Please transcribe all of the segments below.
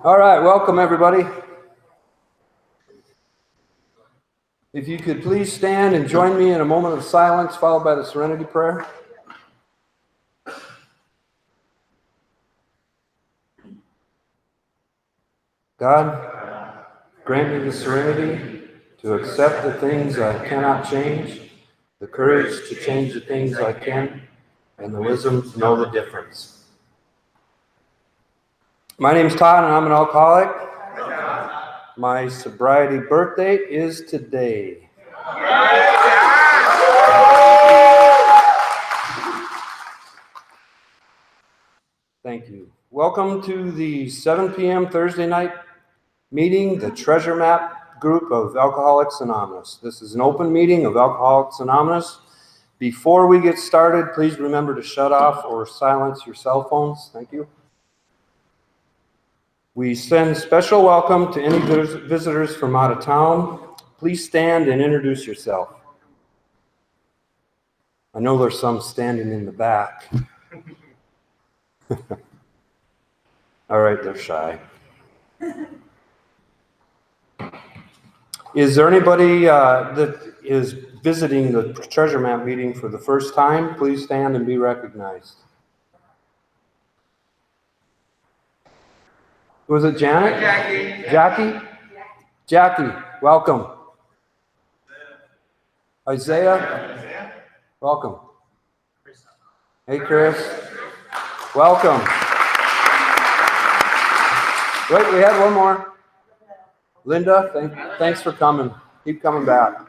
All right, welcome everybody. If you could please stand and join me in a moment of silence, followed by the serenity prayer. God, grant me the serenity to accept the things I cannot change, the courage to change the things I can, and the wisdom to know the difference. My name's Todd, and I'm an alcoholic. My sobriety birth date is today. Thank you. Welcome to the 7 p.m. Thursday night meeting, the Treasure Map group of Alcoholics Anonymous. This is an open meeting of Alcoholics Anonymous. Before we get started, please remember to shut off or silence your cell phones. Thank you. We send special welcome to any visitors from out of town. Please stand and introduce yourself. I know there's some standing in the back. All right, they're shy. Is there anybody that is visiting the Treasure Map meeting for the first time? Please stand and be recognized. Was it Janet? Jackie? Jackie, welcome. Isaiah? Welcome. Hey, Chris. Welcome. Wait, we had one more. Linda, thanks for coming. Keep coming back.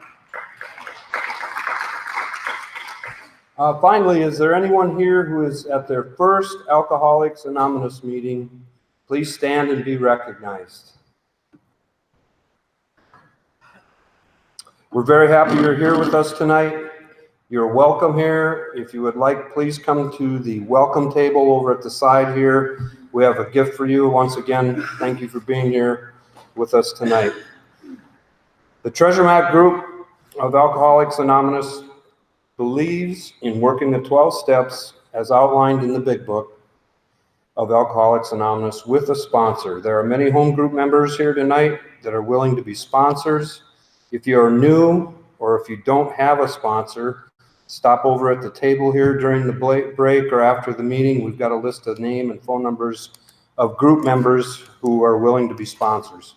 Finally, is there anyone here who is at their first Alcoholics Anonymous meeting? Please stand and be recognized. We're very happy you're here with us tonight. You're welcome here. If you would like, please come to the welcome table over at the side here. We have a gift for you. Once again, thank you for being here with us tonight. The Treasure Map group of Alcoholics Anonymous believes in working the 12 steps as outlined in the Big Book of Alcoholics Anonymous with a sponsor. There are many home group members here tonight that are willing to be sponsors. If you are new or if you don't have a sponsor, stop over at the table here during the break or after the meeting. We've got a list of name and phone numbers of group members who are willing to be sponsors.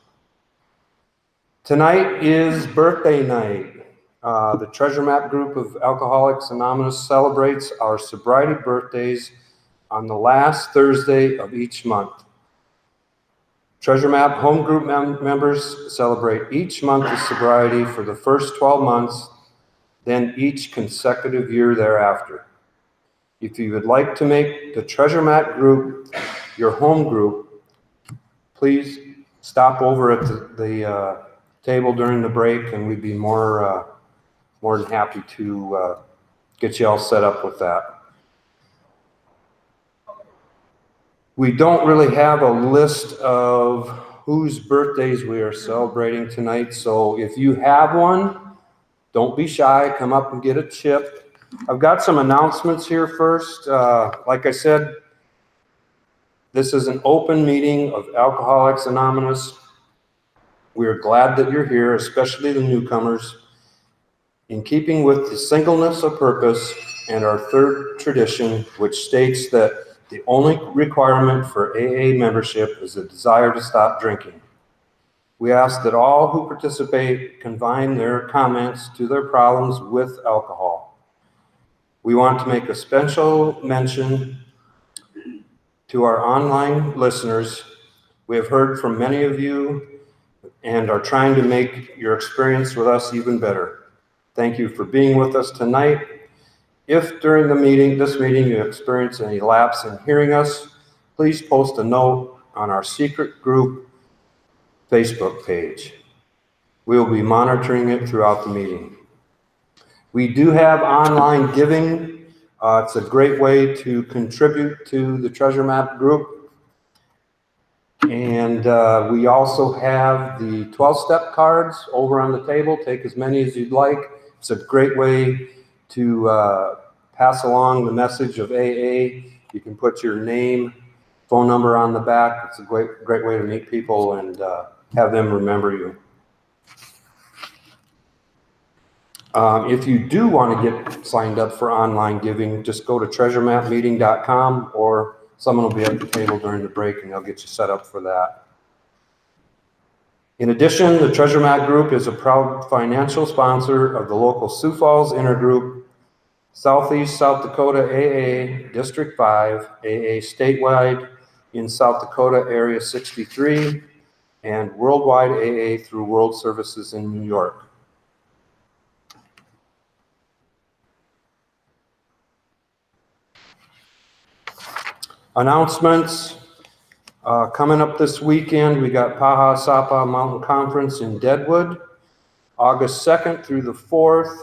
Tonight is birthday night. The Treasure Map group of Alcoholics Anonymous celebrates our sobriety birthdays on the last Thursday of each month. Treasure Map home group members celebrate each month of sobriety for the first 12 months, then each consecutive year thereafter. If you would like to make the Treasure Map group your home group, please stop over at the table during the break, and we'd be more than happy to get you all set up with that. We don't really have a list of whose birthdays we are celebrating tonight, so if you have one, don't be shy. Come up and get a chip. I've got some announcements here first. Like I said, this is an open meeting of Alcoholics Anonymous. We are glad that you're here, especially the newcomers. In keeping with the singleness of purpose and our third tradition, which states that the only requirement for AA membership is a desire to stop drinking, we ask that all who participate confine their comments to their problems with alcohol. We want to make a special mention to our online listeners. We have heard from many of you and are trying to make your experience with us even better. Thank you for being with us tonight. If during this meeting, you experience any lapse in hearing us, please post a note on our secret group Facebook page. We will be monitoring it throughout the meeting. We do have online giving. It's a great way to contribute to the Treasure Map group. And we also have the 12-step cards over on the table. Take as many as you'd like. It's a great way to pass along the message of AA. You can put your name, phone number on the back. It's a great way to meet people and have them remember you. If you do want to get signed up for online giving, just go to treasuremapmeeting.com, or someone will be at the table during the break and they'll get you set up for that. In addition, the Treasure Map Group is a proud financial sponsor of the local Sioux Falls Intergroup, Southeast South Dakota AA District 5, AA statewide in South Dakota Area 63, and worldwide AA through World Services in New York. Announcements. Coming up this weekend, we got Paha Sapa Mountain Conference in Deadwood. August 2nd through the 4th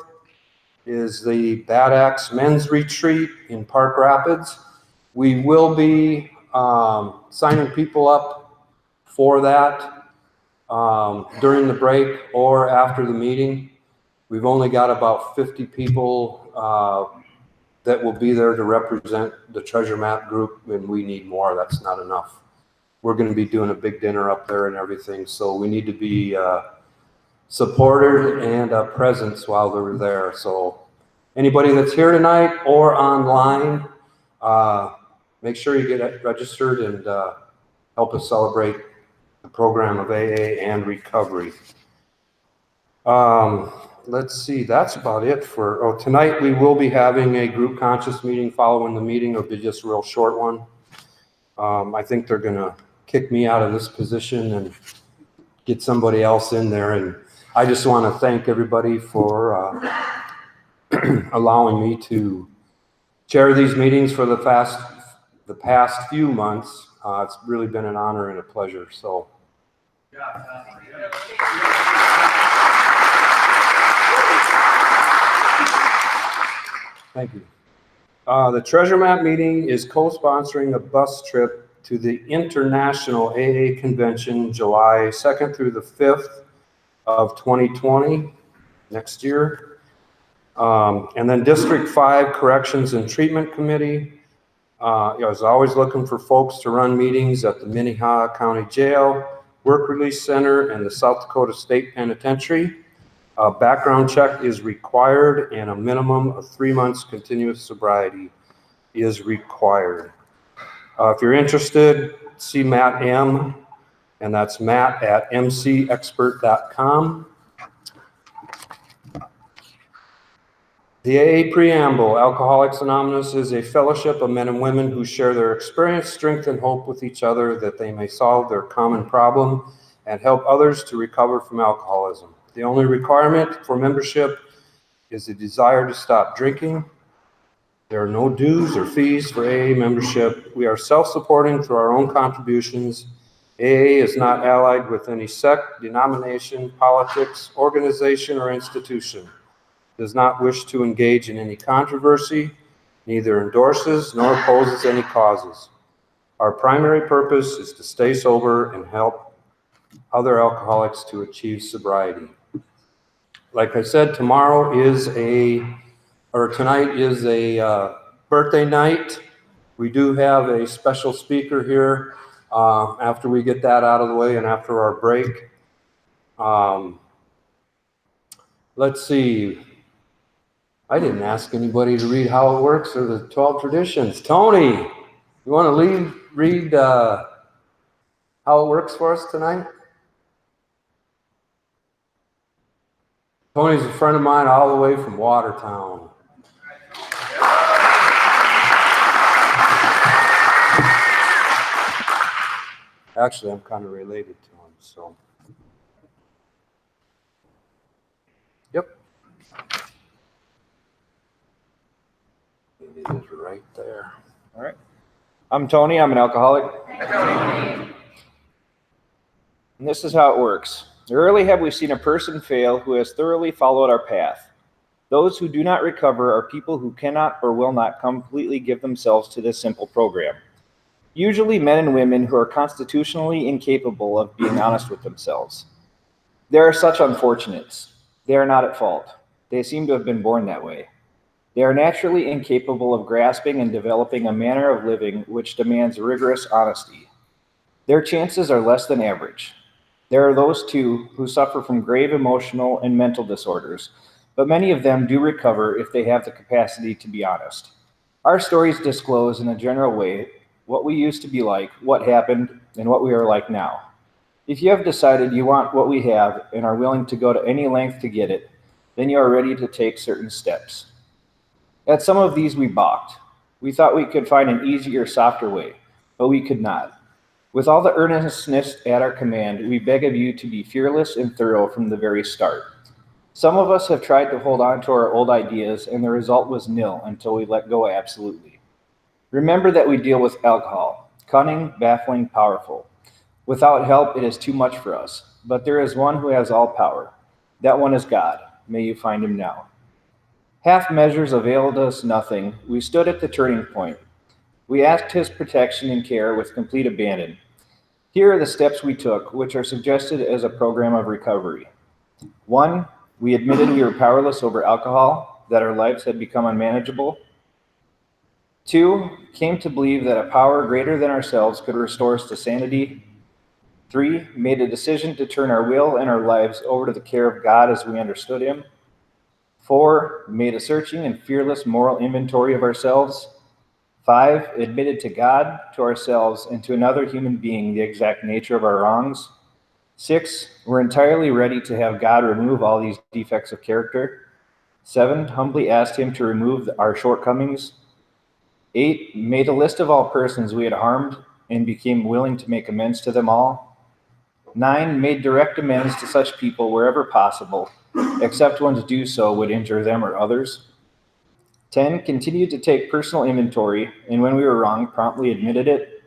is the Bad Axe Men's Retreat in Park Rapids. We will be signing people up for that during the break or after the meeting. We've only got about 50 people that will be there to represent the Treasure Map Group, and we need more. That's not enough. We're going to be doing a big dinner up there and everything, so we need to be supported and a presence while they're there. So anybody that's here tonight or online, make sure you get registered and help us celebrate the program of AA and recovery. Let's see, that's about it for, tonight we will be having a group conscious meeting following the meeting. It'll be just a real short one. I think they're gonna kick me out of this position and get somebody else in there. And I just want to thank everybody for allowing me to chair these meetings for the past few months. It's really been an honor and a pleasure. So. Thank you. The Treasure Map Meeting is co-sponsoring a bus trip to the International AA Convention, July 2nd through the 5th of 2020, next year. And then District 5 Corrections and Treatment Committee. I was always looking for folks to run meetings at the Minnehaha County Jail, Work Release Center, and the South Dakota State Penitentiary. A background check is required, and a minimum of 3 months continuous sobriety is required. If you're interested, see Matt M, and that's Matt at mcexpert.com. The AA Preamble. Alcoholics Anonymous is a fellowship of men and women who share their experience, strength, and hope with each other that they may solve their common problem and help others to recover from alcoholism. The only requirement for membership is a desire to stop drinking. There are no dues or fees for AA membership. We are self-supporting through our own contributions. AA is not allied with any sect, denomination, politics, organization, or institution. Does not wish to engage in any controversy, neither endorses nor opposes any causes. Our primary purpose is to stay sober and help other alcoholics to achieve sobriety. Like I said, tonight is a birthday night. We do have a special speaker here after we get that out of the way and after our break. Let's see. I didn't ask anybody to read How It Works or the 12 Traditions. Tony, you want to read How It Works for us tonight? Tony's a friend of mine all the way from Watertown. Actually, I'm kind of related to him, so. Yep. It is right there. All right. I'm Tony. I'm an alcoholic. And this is how it works. Rarely have we seen a person fail who has thoroughly followed our path. Those who do not recover are people who cannot or will not completely give themselves to this simple program. Usually men and women who are constitutionally incapable of being honest with themselves. There are such unfortunates. They are not at fault. They seem to have been born that way. They are naturally incapable of grasping and developing a manner of living which demands rigorous honesty. Their chances are less than average. There are those, too, who suffer from grave emotional and mental disorders, but many of them do recover if they have the capacity to be honest. Our stories disclose in a general way what we used to be like, what happened, and what we are like now. If you have decided you want what we have and are willing to go to any length to get it, then you are ready to take certain steps. At some of these we balked. We thought we could find an easier, softer way, but we could not. With all the earnestness at our command, we beg of you to be fearless and thorough from the very start. Some of us have tried to hold on to our old ideas, and the result was nil until we let go absolutely. Remember that we deal with alcohol, cunning, baffling, powerful. Without help, it is too much for us. But there is one who has all power. That one is God. May you find him now. Half measures availed us nothing. We stood at the turning point. We asked his protection and care with complete abandon. Here are the steps we took, which are suggested as a program of recovery. 1. We admitted we were powerless over alcohol, that our lives had become unmanageable. 2. Came to believe that a power greater than ourselves could restore us to sanity. 3. Made a decision to turn our will and our lives over to the care of God as we understood him. 4. Made a searching and fearless moral inventory of ourselves. 5. Admitted to God, to ourselves, and to another human being the exact nature of our wrongs. 6. We're entirely ready to have God remove all these defects of character. 7. Humbly asked him to remove our shortcomings. 8. Made a list of all persons we had harmed and became willing to make amends to them all. 9. Made direct amends to such people wherever possible, except when to do so would injure them or others. 10. Continued to take personal inventory, and when we were wrong, promptly admitted it.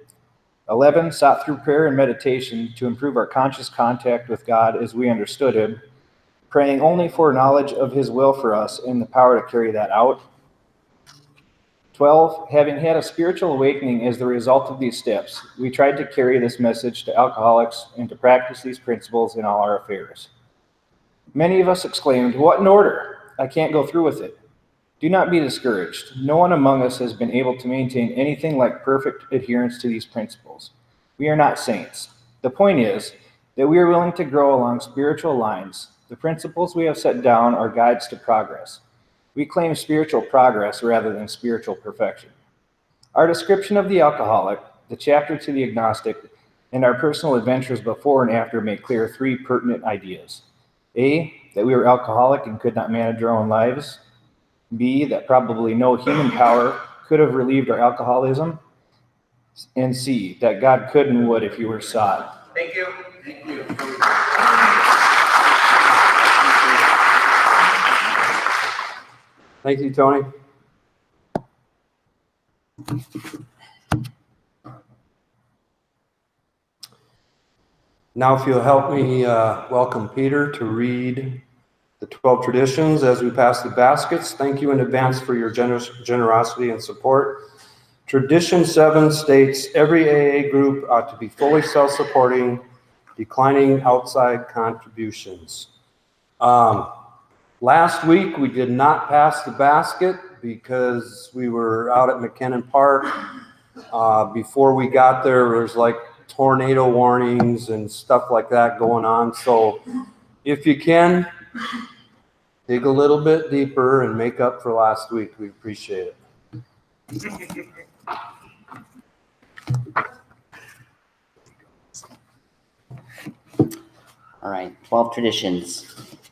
11. Sought through prayer and meditation to improve our conscious contact with God as we understood him, praying only for knowledge of his will for us and the power to carry that out. 12. Having had a spiritual awakening as the result of these steps, we tried to carry this message to alcoholics and to practice these principles in all our affairs. Many of us exclaimed, "What in order? I can't go through with it." Do not be discouraged. No one among us has been able to maintain anything like perfect adherence to these principles. We are not saints. The point is that we are willing to grow along spiritual lines. The principles we have set down are guides to progress. We claim spiritual progress rather than spiritual perfection. Our description of the alcoholic, the chapter to the agnostic, and our personal adventures before and after make clear 3 pertinent ideas. A, that we were alcoholic and could not manage our own lives. B, that probably no human power could have relieved our alcoholism. And C, that God could and would if you were sought. Thank you. Thank you. Thank you, Tony. Now, if you'll help me welcome Peter to read the 12 traditions as we pass the baskets. Thank you in advance for your generosity and support. Tradition 7 states every AA group ought to be fully self-supporting, declining outside contributions. Last week, we did not pass the basket because we were out at McKinnon Park. Before we got there was like tornado warnings and stuff like that going on. So if you can, dig a little bit deeper and make up for last week. We appreciate it. All right, 12 traditions.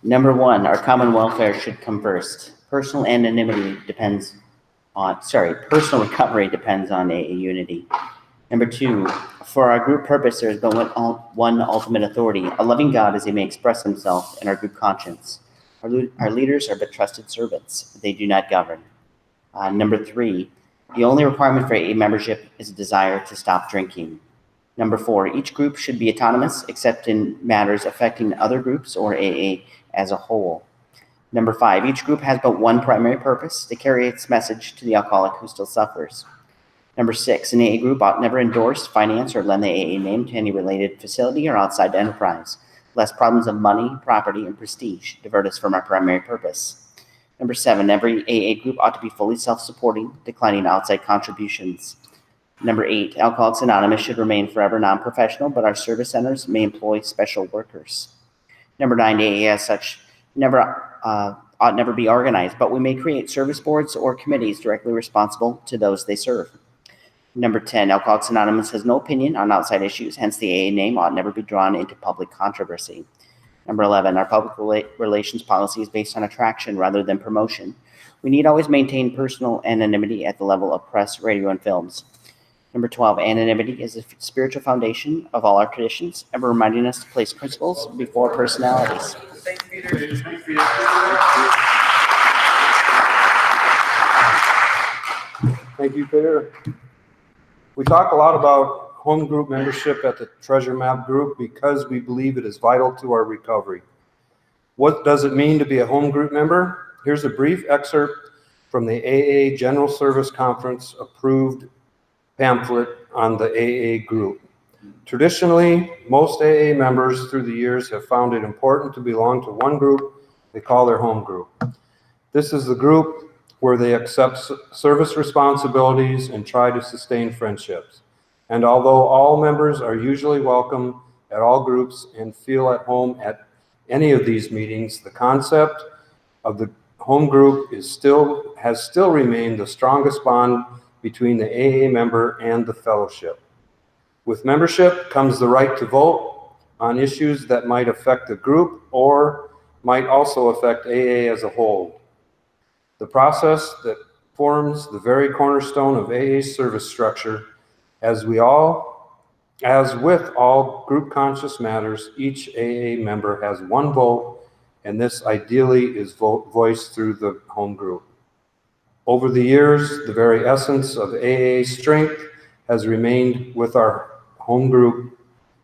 Number 1, our common welfare should come first. Personal recovery depends on AA unity. Number 2, for our group purpose, there is but one ultimate authority. A loving God as he may express himself in our group conscience. Our leaders are but trusted servants. They do not govern. Number 3, the only requirement for AA membership is a desire to stop drinking. Number 4, each group should be autonomous except in matters affecting other groups or AA as a whole. Number 5, each group has but one primary purpose, to carry its message to the alcoholic who still suffers. Number 6, an AA group ought never endorse, finance, or lend the AA name to any related facility or outside enterprise, lest problems of money, property, and prestige divert us from our primary purpose. Number 7, every AA group ought to be fully self-supporting, declining outside contributions. Number 8, Alcoholics Anonymous should remain forever non-professional, but our service centers may employ special workers. Number 9, AA as such ought never be organized, but we may create service boards or committees directly responsible to those they serve. Number 10, Alcoholics Anonymous has no opinion on outside issues, hence the AA name ought never be drawn into public controversy. Number 11, our public relations policy is based on attraction rather than promotion. We need always maintain personal anonymity at the level of press, radio, and films. Number 12, anonymity is the spiritual foundation of all our traditions, ever reminding us to place principles before personalities. Thank you, Peter. We talk a lot about home group membership at the Treasure Map group because we believe it is vital to our recovery. What does it mean to be a home group member? Here's a brief excerpt from the AA General Service Conference approved pamphlet on the AA group. Traditionally, most AA members through the years have found it important to belong to one group they call their home group. This is the group where they accept service responsibilities and try to sustain friendships. And although all members are usually welcome at all groups and feel at home at any of these meetings, the concept of the home group has still remained the strongest bond between the AA member and the fellowship. With membership comes the right to vote on issues that might affect the group or might also affect AA as a whole. The process that forms the very cornerstone of AA's service structure, as with all group conscious matters, each AA member has one vote, and this ideally is voiced through the home group. Over the years, the very essence of AA's strength has remained with our home group,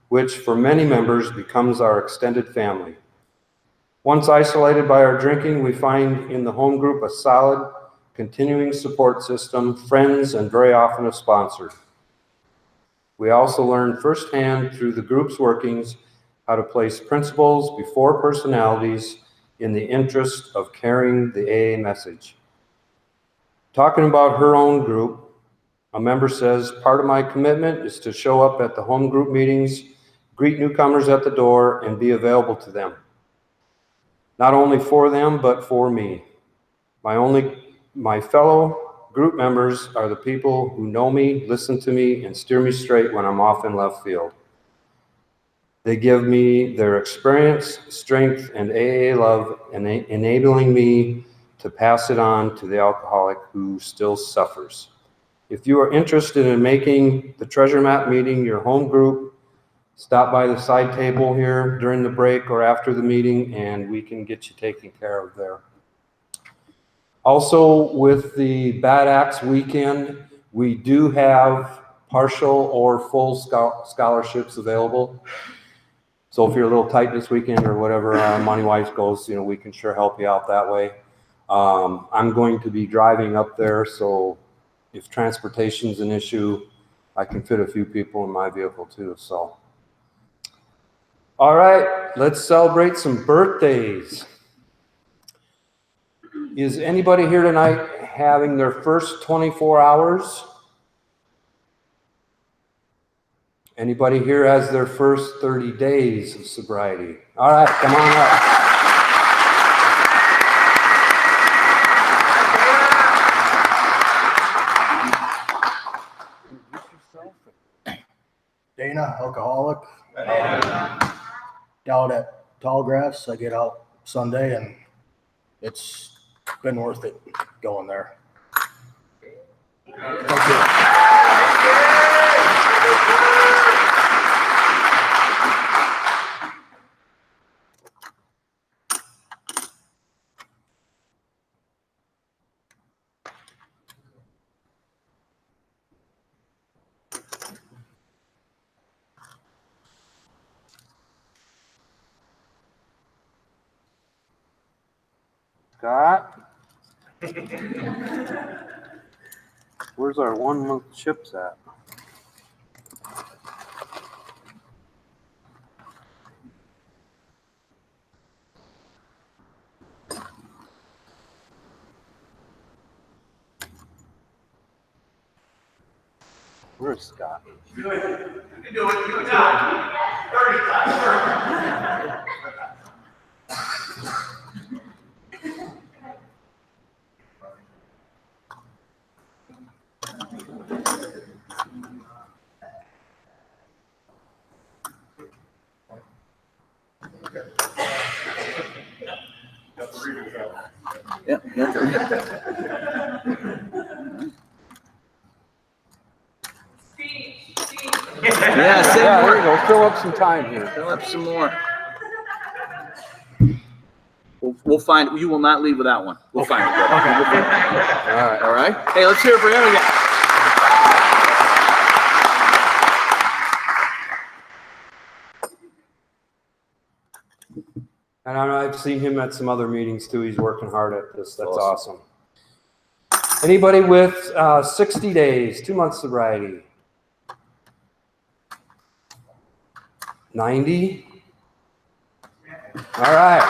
which for many members becomes our extended family. Once isolated by our drinking, we find in the home group a solid, continuing support system, friends, and very often a sponsor. We also learn firsthand through the group's workings how to place principles before personalities in the interest of carrying the AA message. Talking about her own group, a member says, part of my commitment is to show up at the home group meetings, greet newcomers at the door, and be available to them. Not only for them, but for me. My fellow group members are the people who know me, listen to me, and steer me straight when I'm off in left field. They give me their experience, strength, and AA love, enabling me to pass it on to the alcoholic who still suffers. If you are interested in making the Treasure Map meeting your home group, stop by the side table here during the break or after the meeting, and we can get you taken care of there. Also, with the Bad Axe weekend, we do have partial or full scholarships available. So if you're a little tight this weekend or whatever money-wise goes, we can sure help you out that way. I'm going to be driving up there, so if transportation's an issue, I can fit a few people in my vehicle too, so. All right, let's celebrate some birthdays. Is anybody here tonight having their first 24 hours? Anybody here has their first 30 days of sobriety? All right, come on up. Dana, alcoholic. Down at Tallgrass, I get out Sunday, and it's been worth it going there. Thank you. Scott? Where's our 1 month chips at? Where's Scott? Yeah. Yeah, say Yeah, more. there you go. Fill up some time here. Fill up some more. We'll find. You will not leave with that one. We'll find it. Okay. We'll find it. All right. All right. Hey, let's hear it for him again. And I've seen him at some other meetings too. He's working hard at this. That's awesome. Anybody with 60 days, 2 months sobriety? 90? All right.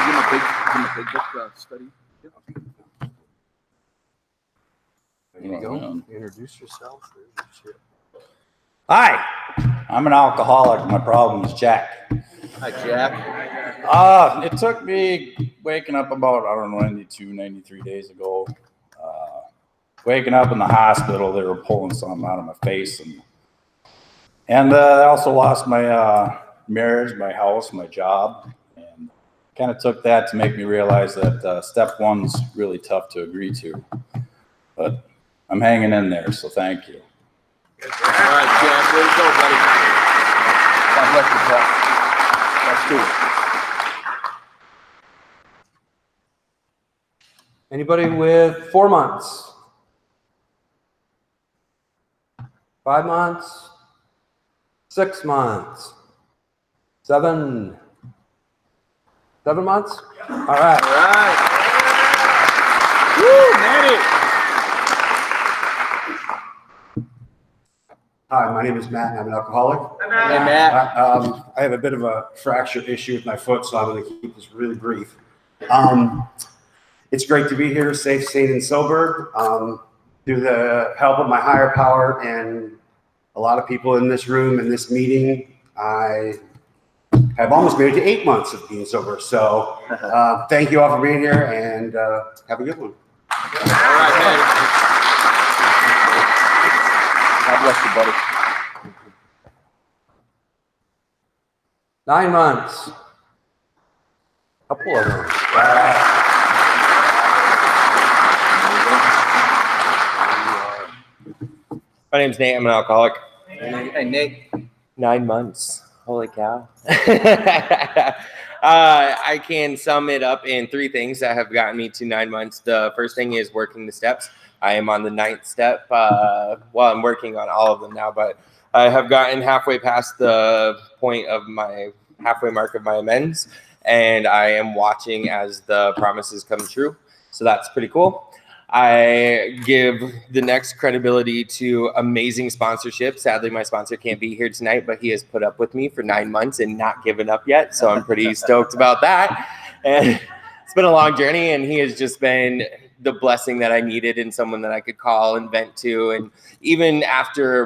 Give him a big book study. There you go. Introduce yourself. Hi, I'm an alcoholic. My problem is Jack. Hi, Jack. It took me waking up about, 92, 93 days ago. Waking up in the hospital, they were pulling something out of my face. And I also lost my marriage, my house, my job. And kind of took that to make me realize that step one's really tough to agree to. But I'm hanging in there, so thank you. All right, Jack. Way to go, buddy. God bless you, Jack. Let's do it. Anybody with 4 months? 5 months? 6 months? 7? 7 months? All right. All right. Woo, Manny. Hi, my name is Matt, and I'm an alcoholic. Hey, Matt. I have a bit of a fracture issue with my foot, so I'm going to keep this really brief. It's great to be here, safe, sane, and sober. Through the help of my higher power and a lot of people in this room, in this meeting, I have almost made it to 8 months of being sober. So thank you all for being here, and have a good one. All right, man. God bless you, buddy. 9 months. Couple of them. My name's Nate. I'm an alcoholic. Hey, Nate. 9 months. Holy cow. I can sum it up in 3 things that have gotten me to 9 months. The first thing is working the steps. I am on the 9th step. Well, I'm working on all of them now, but I have gotten halfway past the point of my halfway mark of my amends, and I am watching as the promises come true. So that's pretty cool. I give the next credibility to amazing sponsorship. Sadly, my sponsor can't be here tonight, but he has put up with me for 9 months and not given up yet. So I'm pretty stoked about that. And it's been a long journey, and he has just been the blessing that I needed and someone that I could call and vent to. And even after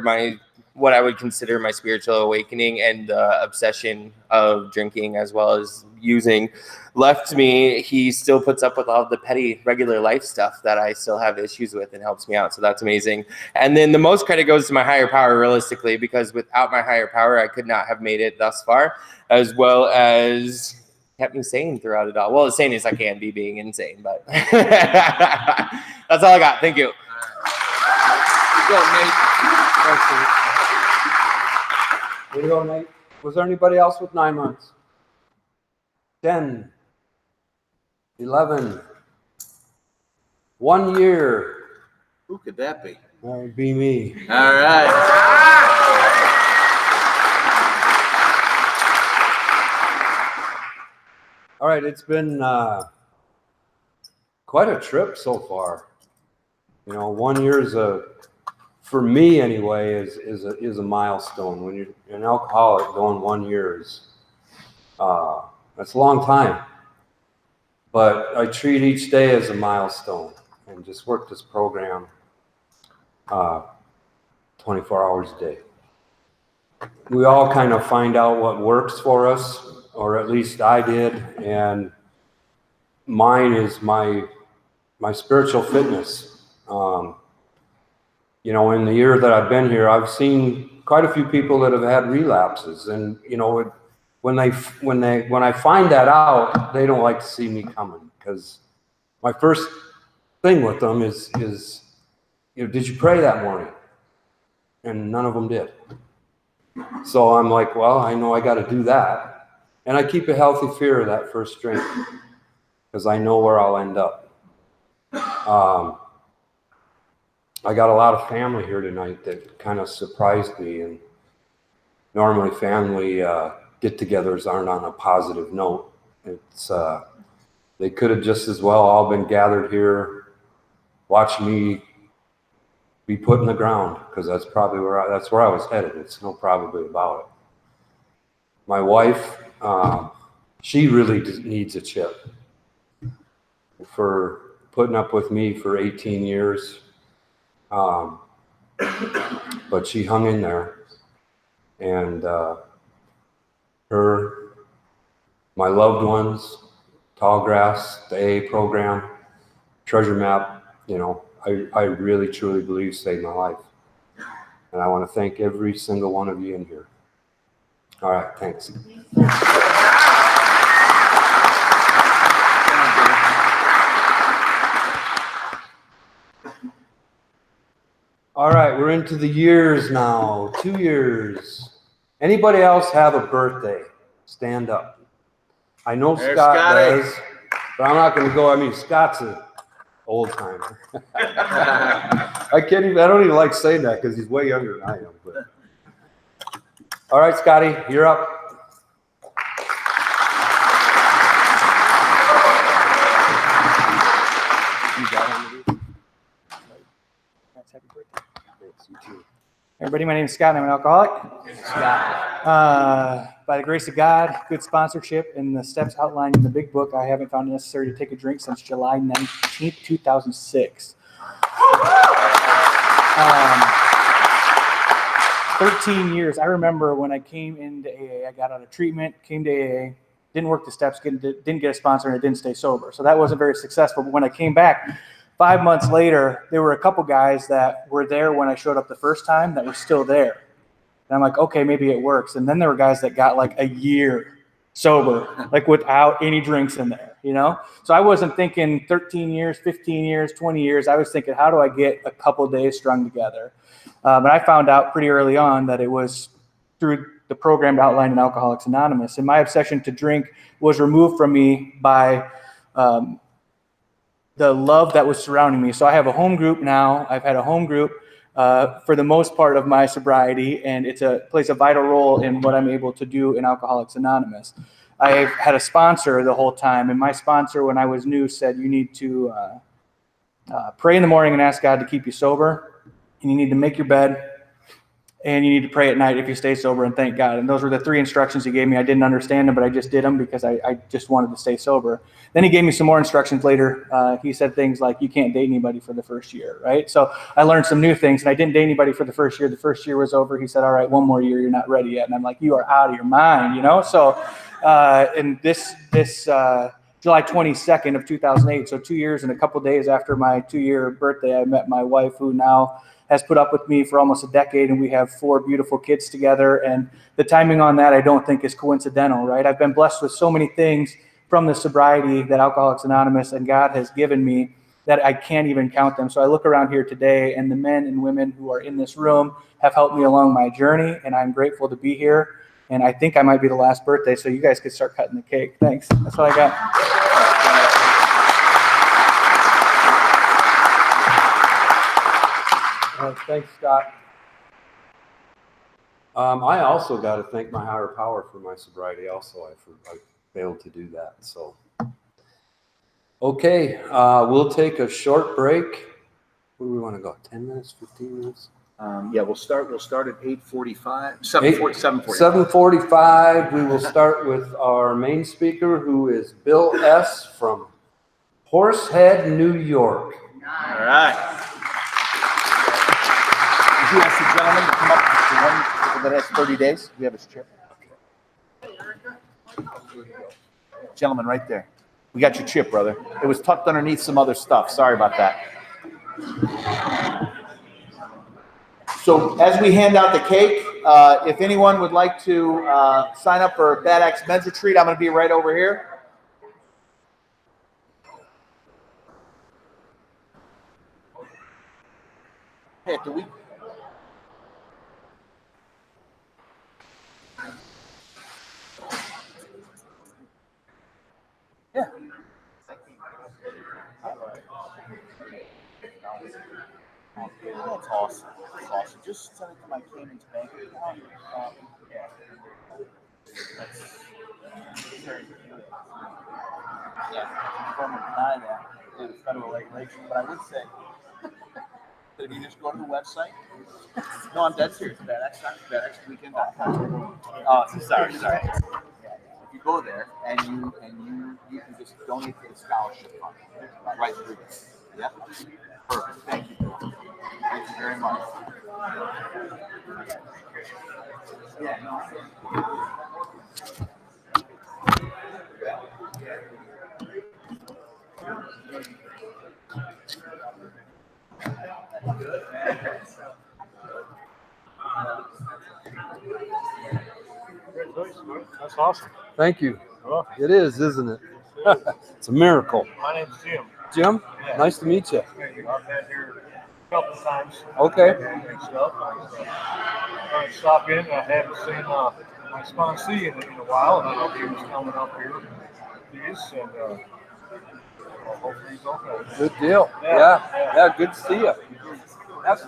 what I would consider my spiritual awakening and the obsession of drinking as well as using left me, he still puts up with all the petty regular life stuff that I still have issues with and helps me out. So that's amazing. And then the most credit goes to my higher power, realistically, because without my higher power, I could not have made it thus far, as well as kept me sane throughout it all. Well, as sane as I can be being insane, but that's all I got. Thank you. Good go, Nate. There you go, Nate. Was there anybody else with 9 months? 10, 11, 1 year. Who could that be? That would be me. All right. All right, it's been quite a trip so far. 1 year is for me anyway, is a milestone. When you're an alcoholic, going 1 year is that's a long time. But I treat each day as a milestone, and just work this program 24 hours a day. We all kind of find out what works for us, or at least I did, and mine is my spiritual fitness. You know, in the year that I've been here, I've seen quite a few people that have had relapses, and you know, when I find that out, they don't like to see me coming, because my first thing with them is you know, did you pray that morning? And none of them did. So I'm like, well, I know I got to do that, and I keep a healthy fear of that first drink, because I know where I'll end up. I got a lot of family here tonight that kind of surprised me, and normally family get-togethers aren't on a positive note. It's they could have just as well all been gathered here, watching me be put in the ground, because that's probably where I was headed. It's no probably about it. My wife, she really needs a chip for putting up with me for 18 years. But she hung in there, and my loved ones, Tallgrass, the AA program, Treasure Map, you know, I really truly believe saved my life. And I want to thank every single one of you in here. All right, thanks. All right, we're into the years now, 2 years. Anybody else have a birthday? Stand up. I know There's Scott Scotty. does, but I'm not going to go. I mean, Scott's an old timer. I don't even like saying that because he's way younger than I am. But. All right, Scotty, you're up. You got one of these? Happy birthday. Thanks, you too. Everybody, my name is Scott, and I'm an alcoholic. Scott. By the grace of God, good sponsorship, and the steps outlined in the big book, I haven't found it necessary to take a drink since July 19th, 2006. 13 years. I remember when I came into AA, I got out of treatment, came to AA, didn't work the steps, didn't get a sponsor, and I didn't stay sober. So that wasn't very successful. But when I came back, 5 months later, there were a couple guys that were there when I showed up the first time that were still there. And I'm like, okay, maybe it works. And then there were guys that got like a year sober, like without any drinks in there, you know? So I wasn't thinking 13 years, 15 years, 20 years. I was thinking, how do I get a couple days strung together? But I found out pretty early on that it was through the program outlined in Alcoholics Anonymous. And my obsession to drink was removed from me by the love that was surrounding me. So I have a home group now. I've had a home group for the most part of my sobriety, and it plays a vital role in what I'm able to do in Alcoholics Anonymous. I've had a sponsor the whole time, and my sponsor, when I was new, said you need to pray in the morning and ask God to keep you sober, and you need to make your bed, and you need to pray at night if you stay sober and thank God. And those were the 3 instructions he gave me. I didn't understand them, but I just did them because I just wanted to stay sober. Then he gave me some more instructions later. He said things like, you can't date anybody for the first year, right? So I learned some new things, and I didn't date anybody for the first year. The first year was over. He said, all right, 1 more year, you're not ready yet. And I'm like, you are out of your mind, you know? So and this July 22nd of 2008, so 2 years and a couple days after my 2-year birthday, I met my wife, who now has put up with me for almost a decade, and we have 4 beautiful kids together. And the timing on that, I don't think, is coincidental, right? I've been blessed with so many things from the sobriety that Alcoholics Anonymous and God has given me that I can't even count them. So I look around here today, and the men and women who are in this room have helped me along my journey, and I'm grateful to be here. And I think I might be the last birthday, so you guys could start cutting the cake. Thanks. That's what I got. Thanks, Scott. I also got to thank my higher power for my sobriety. Also, I failed to do that. So, okay, we'll take a short break. Where do we want to go? 10 minutes, 15 minutes? Yeah, we'll start at 8:45. 7:45. 7:45. We will start with our main speaker, who is Bill S. from Horsehead, New York. All right. Would you ask the gentleman to come up, the one that has 30 days? We have his chip. Gentleman right there. We got your chip, brother. It was tucked underneath some other stuff. Sorry about that. So as we hand out the cake, if anyone would like to sign up for a Bad Axe Men's Retreat, I'm going to be right over here. Hey, do we? Yeah. That's awesome. That's awesome. Just send it to my Cayman's bank account. Yeah. That's very cute. Yeah. Confirm or deny that due to federal regulation, but I would say that if you just go to the website. No, I'm dead serious. BadXWeekend.com. Oh, sorry. Yeah. If you go there and you can just donate to the scholarship fund right through there. Yeah. Perfect. Thank you. Thank you very much. That's awesome. Thank you. It is, isn't it? It's a miracle. My name's Jim. Jim, Yeah. nice to meet you. I've been here a couple of times. Okay. And stuff. I stopped in. I haven't seen my sponsee in a while, and I know he was coming up here. These and hopefully he's okay. Good deal. Yeah. Good to see you. That's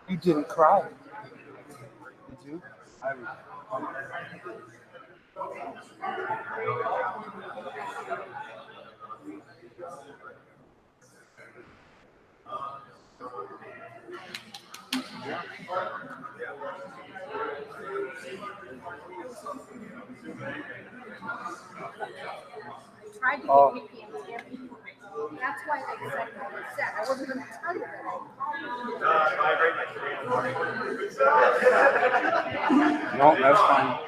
You didn't cry. Did you? Tried to get me PMT. That's why they said what they said. I wasn't going to tell you that. No, that's fine.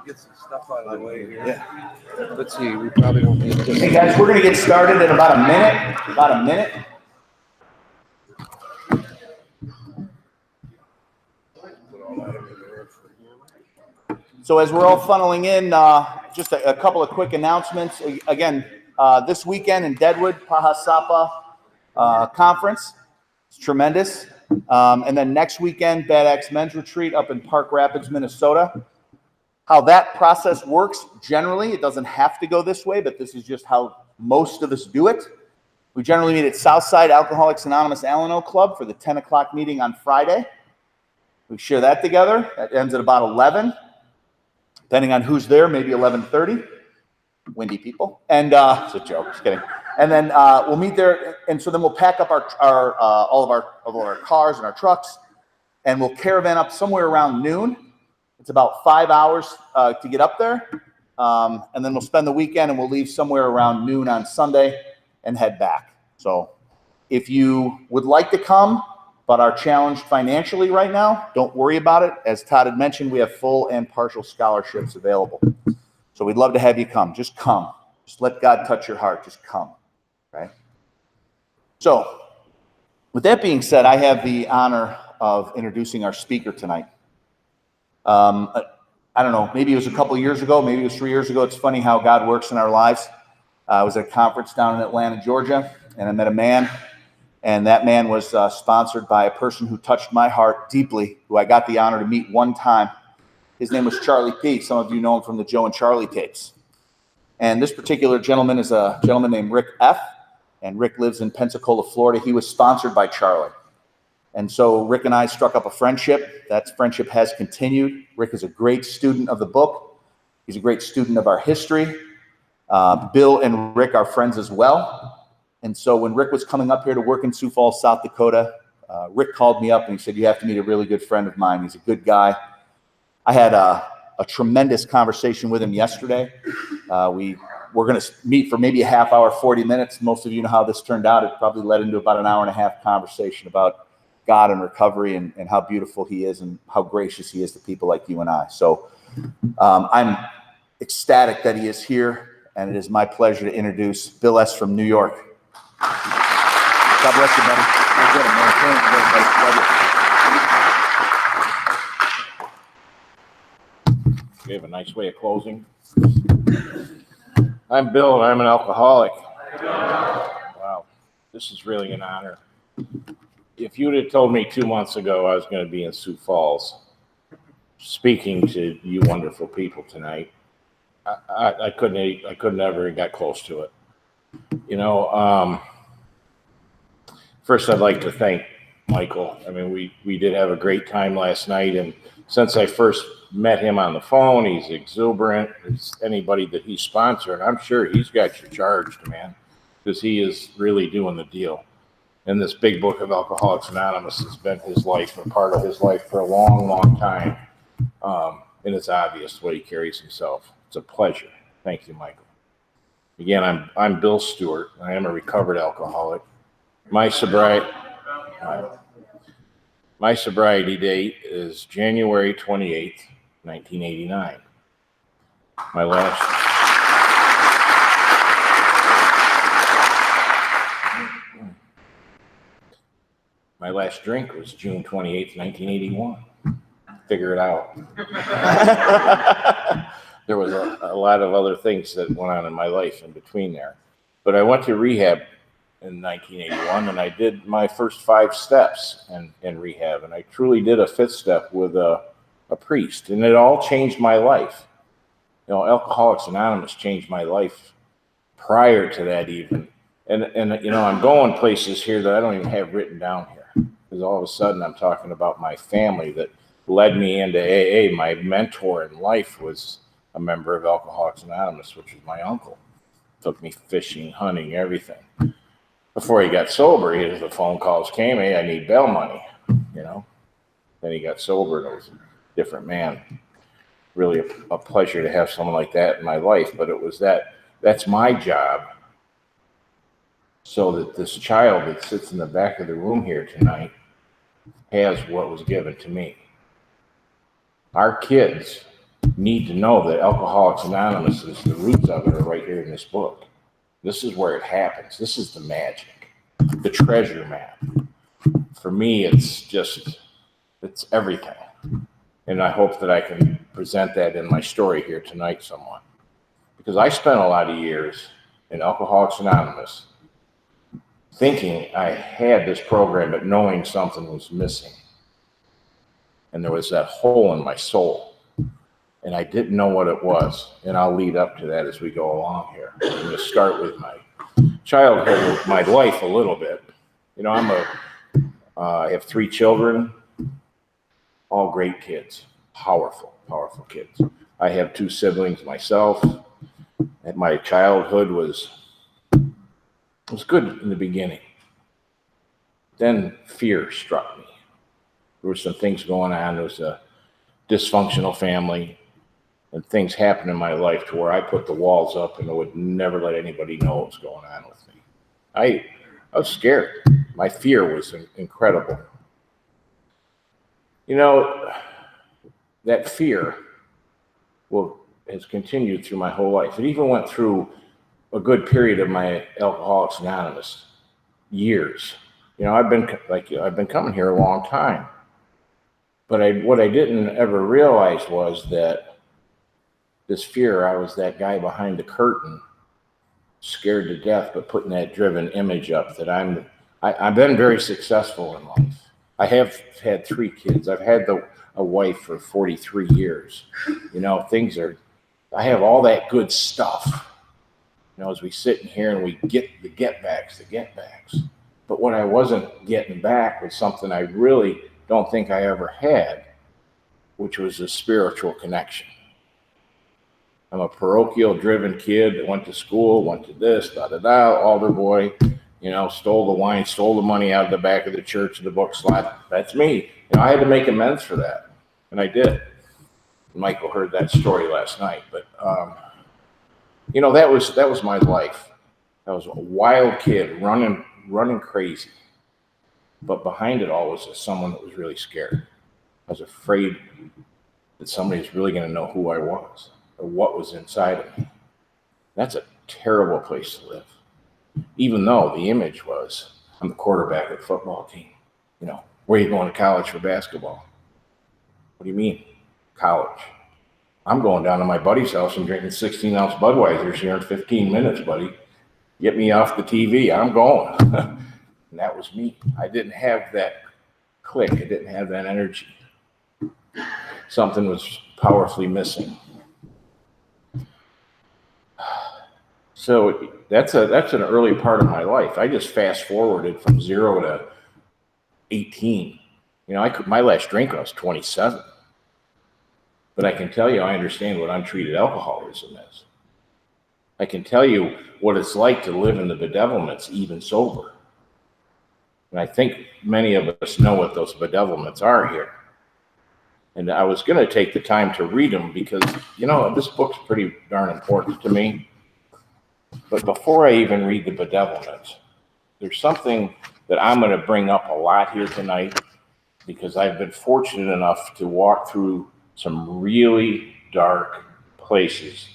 Get some stuff out of the way here. Yeah. Let's see. We probably don't need this. Hey guys, we're gonna get started in about a minute. About a minute. So as we're all funneling in, just a couple of quick announcements. Again, this weekend in Deadwood, Pahasapa Conference. It's tremendous. And then next weekend, Bad Axe Men's Retreat up in Park Rapids, Minnesota. How that process works, generally, it doesn't have to go this way, but this is just how most of us do it. We generally meet at Southside Alcoholics Anonymous Alano Club for the 10 o'clock meeting on Friday. We share that together. That ends at about 11. Depending on who's there, maybe 11:30. Windy people. And it's a joke, just kidding. And then we'll meet there, and so then we'll pack up all of our cars and our trucks, and we'll caravan up somewhere around noon. It's about 5 hours to get up there, and then we'll spend the weekend, and we'll leave somewhere around noon on Sunday and head back. So if you would like to come but are challenged financially right now, don't worry about it. As Todd had mentioned, we have full and partial scholarships available. So we'd love to have you come. Just come. Just let God touch your heart. Just come, right? So with that being said, I have the honor of introducing our speaker tonight. I don't know, maybe it was a couple of years ago, maybe it was 3 years ago. It's funny how God works in our lives. I was at a conference down in Atlanta, Georgia, and I met a man, and that man was sponsored by a person who touched my heart deeply, who I got the honor to meet one time. His name was Charlie P. Some of you know him from the Joe and Charlie tapes. And this particular gentleman is a gentleman named Rick F., and Rick lives in Pensacola, Florida. He was sponsored by Charlie. And so Rick and I struck up a friendship. That friendship has continued. Rick is a great student of the book. He's a great student of our history. Bill and Rick are friends as well. And so when Rick was coming up here to work in Sioux Falls, South Dakota, Rick called me up and he said, "You have to meet a really good friend of mine. He's a good guy." I had a tremendous conversation with him yesterday. We're going to meet for maybe a half hour, 40 minutes. Most of you know how this turned out. It probably led into about an hour and a half conversation about God and recovery and how beautiful he is and how gracious he is to people like you and I. So I'm ecstatic that he is here, and it is my pleasure to introduce Bill S. from New York. God bless you, buddy. You're good, man. We have a nice way of closing. I'm Bill, and I'm an alcoholic. Wow, this is really an honor. If you'd have told me 2 months ago I was going to be in Sioux Falls speaking to you wonderful people tonight, I couldn't ever got close to it. You know, first I'd like to thank Michael. I mean, we did have a great time last night, and since I first met him on the phone, he's exuberant. As anybody that he's sponsored, I'm sure he's got you charged, man, because he is really doing the deal. And this big book of Alcoholics Anonymous has been his life, a part of his life for a long, long time. And it's obvious what he carries himself. It's a pleasure. Thank you, Michael. Again, I'm Bill Stewart. I am a recovered alcoholic. My sobriety date is January 28th, 1989. My last drink was June 28th, 1981. Figure it out. There was a lot of other things that went on in my life in between there. But I went to rehab in 1981, and I did my first 5 steps in rehab, and I truly did a 5th step with a priest, and it all changed my life. You know, Alcoholics Anonymous changed my life prior to that even. And you know, I'm going places here that I don't even have written down here, because all of a sudden I'm talking about my family that led me into AA. My mentor in life was a member of Alcoholics Anonymous, which was my uncle. Took me fishing, hunting, everything. Before he got sober, the phone calls came, "Hey, I need bail money," you know. Then he got sober, and it was a different man. Really a pleasure to have someone like that in my life, but it was that's my job, so that this child that sits in the back of the room here tonight has what was given to me. Our kids need to know that Alcoholics Anonymous is the roots of it are right here in this book. This is where it happens. This is the magic, the treasure map. For me, it's everything. And I hope that I can present that in my story here tonight somewhat. Because I spent a lot of years in Alcoholics Anonymous thinking I had this program, but knowing something was missing. And there was that hole in my soul. And I didn't know what it was. And I'll lead up to that as we go along here. I'm going to start with my childhood, my life a little bit. You know, I have 3 children, all great kids, powerful kids. I have 2 siblings myself. And my childhood was good in the beginning. Then fear struck me. There were some things going on. There was a dysfunctional family, and things happened in my life to where I put the walls up and I would never let anybody know what was going on with me. I was scared. My fear was incredible. You know, that fear has continued through my whole life. It even went through a good period of my Alcoholics Anonymous years. You know, I've been coming here a long time. But what I didn't ever realize was that this fear, I was that guy behind the curtain, scared to death, but putting that driven image up that I've been very successful in life. I have had 3 kids. I've had a wife for 43 years. You know, I have all that good stuff. You know, as we sit in here and we get the get backs. But what I wasn't getting back was something I really don't think I ever had, which was a spiritual connection. I'm a parochial driven kid that went to school, went to this, altar boy, You know, stole the wine, stole the money out of the back of the church of the book slot. That's me. You know, I had to make amends for that, and I did. Michael heard that story last night, but you know, that was my life. I was a wild kid running crazy, but behind it all was someone that was really scared. I was afraid that somebody was really going to know who I was or what was inside of me. That's a terrible place to live. Even though the image was, I'm the quarterback of the football team. You know, where are you going to college for basketball? What do you mean, college? I'm going down to my buddy's house and drinking 16-ounce Budweisers here in 15 minutes, buddy. Get me off the TV. I'm going. And that was me. I didn't have that click. I didn't have that energy. Something was powerfully missing. So that's an early part of my life. I just fast forwarded from 0 to 18. You know, my last drink I was 27. But I can tell you, I understand what untreated alcoholism is. I can tell you what it's like to live in the bedevilments, even sober. And I think many of us know what those bedevilments are here. And I was going to take the time to read them because, you know, this book's pretty darn important to me. But before I even read the bedevilments, there's something that I'm going to bring up a lot here tonight because I've been fortunate enough to walk through some really dark places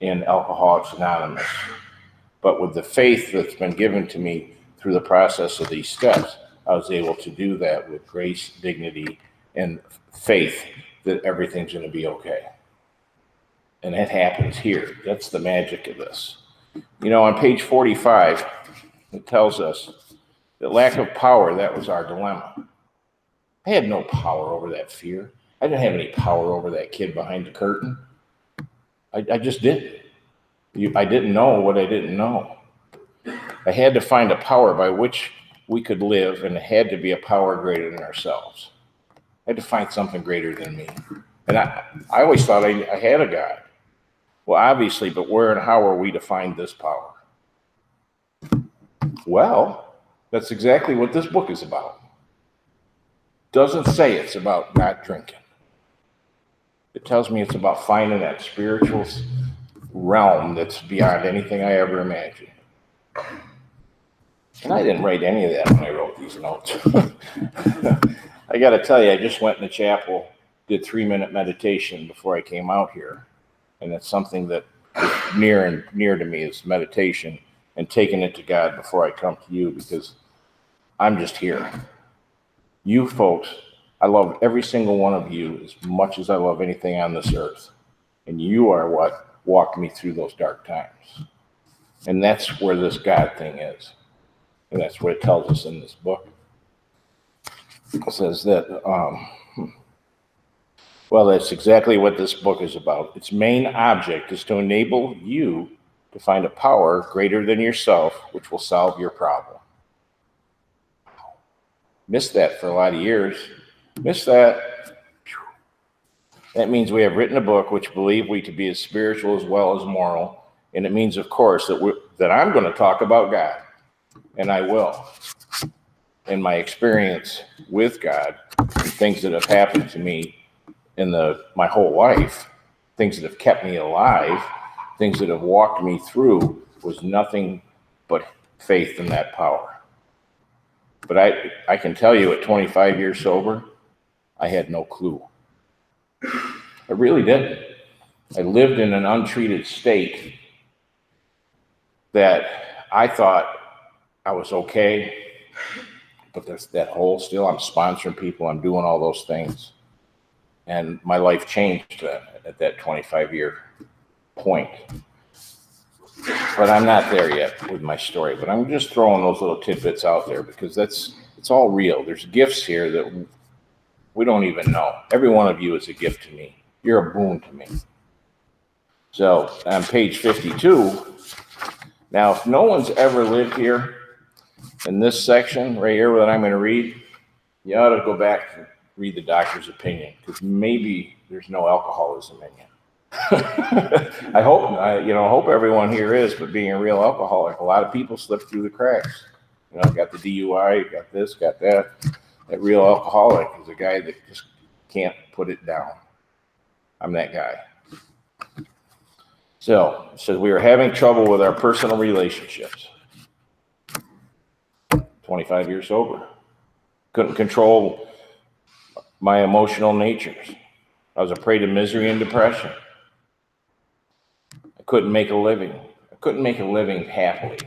in Alcoholics Anonymous. But with the faith that's been given to me through the process of these steps, I was able to do that with grace, dignity, and faith that everything's going to be okay. And that happens here. That's the magic of this. You know, on page 45, it tells us that lack of power, that was our dilemma. I had no power over that fear. I didn't have any power over that kid behind the curtain. I just didn't. I didn't know what I didn't know. I had to find a power by which we could live, and it had to be a power greater than ourselves. I had to find something greater than me. And I always thought I had a God. Well, obviously, but where and how are we to find this power? Well, that's exactly what this book is about. Doesn't say it's about not drinking. It tells me it's about finding that spiritual realm that's beyond anything I ever imagined. And I didn't write any of that when I wrote these notes. I got to tell you, I just went in the chapel, did 3-minute meditation before I came out here. And that's something that is near to me is meditation and taking it to God before I come to you because I'm just here. You folks, I love every single one of you as much as I love anything on this earth. And you are what walked me through those dark times. And that's where this God thing is. And that's what it tells us in this book. It says that, well, that's exactly what this book is about. Its main object is to enable you to find a power greater than yourself, which will solve your problem. Missed that for a lot of years. Missed that. That means we have written a book which believe we to be as spiritual as well as moral. And it means, of course, that I'm going to talk about God. And I will. In my experience with God, things that have happened to me in my whole life, things that have kept me alive, things that have walked me through, was nothing but faith in that power. But I can tell you at 25 years sober, I had no clue. I really didn't. I lived in an untreated state that I thought I was okay, but there's that hole still. I'm sponsoring people. I'm doing all those things. And my life changed at that 25-year point. But I'm not there yet with my story. But I'm just throwing those little tidbits out there because it's all real. There's gifts here that we don't even know. Every one of you is a gift to me. You're a boon to me. So on page 52, now if no one's ever lived here in this section right here that I'm going to read, you ought to go back and read the doctor's opinion because maybe there's no alcoholism in you. I hope everyone here is, but being a real alcoholic, a lot of people slip through the cracks. Got the DUI, got this, got that. That real alcoholic is a guy that just can't put it down. I'm that guy. So, it says we are having trouble with our personal relationships. 25 years sober. Couldn't control my emotional natures. I was a prey to misery and depression. I couldn't make a living. I couldn't make a living happily.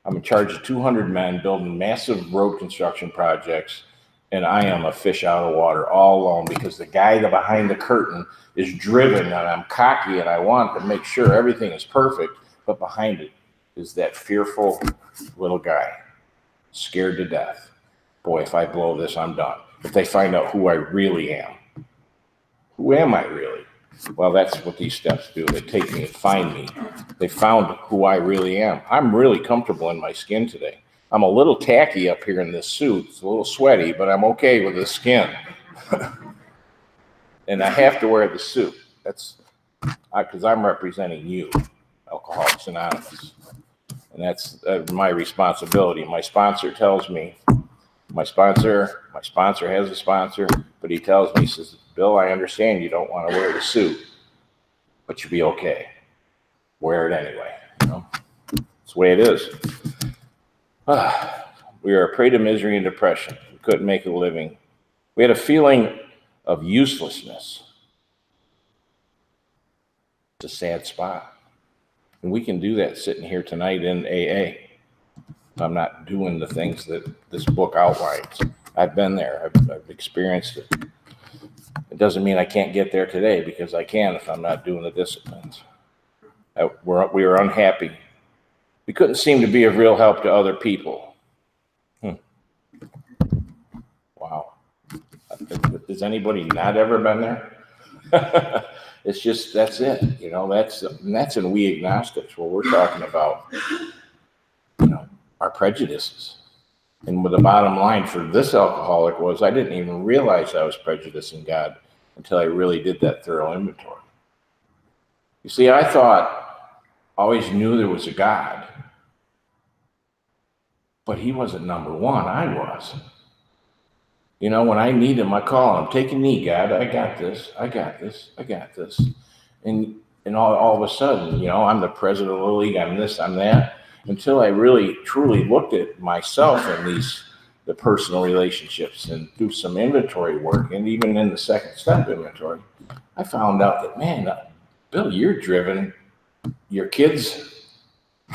I'm in charge of 200 men building massive road construction projects, and I am a fish out of water all alone because the guy behind the curtain is driven, and I'm cocky, and I want to make sure everything is perfect, but behind it is that fearful little guy, scared to death. Boy, if I blow this, I'm done. If they find out who I really am, who am I really? Well, that's what these steps do. They take me and find me. They found who I really am. I'm really comfortable in my skin today. I'm a little tacky up here in this suit. It's a little sweaty, but I'm okay with the skin. And I have to wear the suit. That's because I'm representing you, Alcoholics Anonymous. And that's my responsibility. My sponsor tells me, my sponsor has a sponsor, but he tells me, he says, Bill, I understand you don't want to wear the suit, but you'll be okay. Wear it anyway. That's the way it is. We are a prey to misery and depression. We couldn't make a living. We had a feeling of uselessness. It's a sad spot. And we can do that sitting here tonight in AA. I'm not doing the things that this book outlines. I've been there. I've experienced it. It doesn't mean I can't get there today, because I can if I'm not doing the disciplines. We were unhappy. We couldn't seem to be of real help to other people. Wow. Has anybody not ever been there? It's just, that's it. That's in we agnostics, where we're talking about, our prejudices. And the bottom line for this alcoholic was, I didn't even realize I was prejudicing God until I really did that thorough inventory. You see, I always knew there was a God, but he wasn't number one. I was. When I need him, I call him, take a knee, God, I got this, I got this, I got this. And all of a sudden, I'm the president of the league, I'm this, I'm that. Until I really, truly looked at myself in the personal relationships and do some inventory work, and even in the second step inventory, I found out that, man, Bill, you're driven. Your kids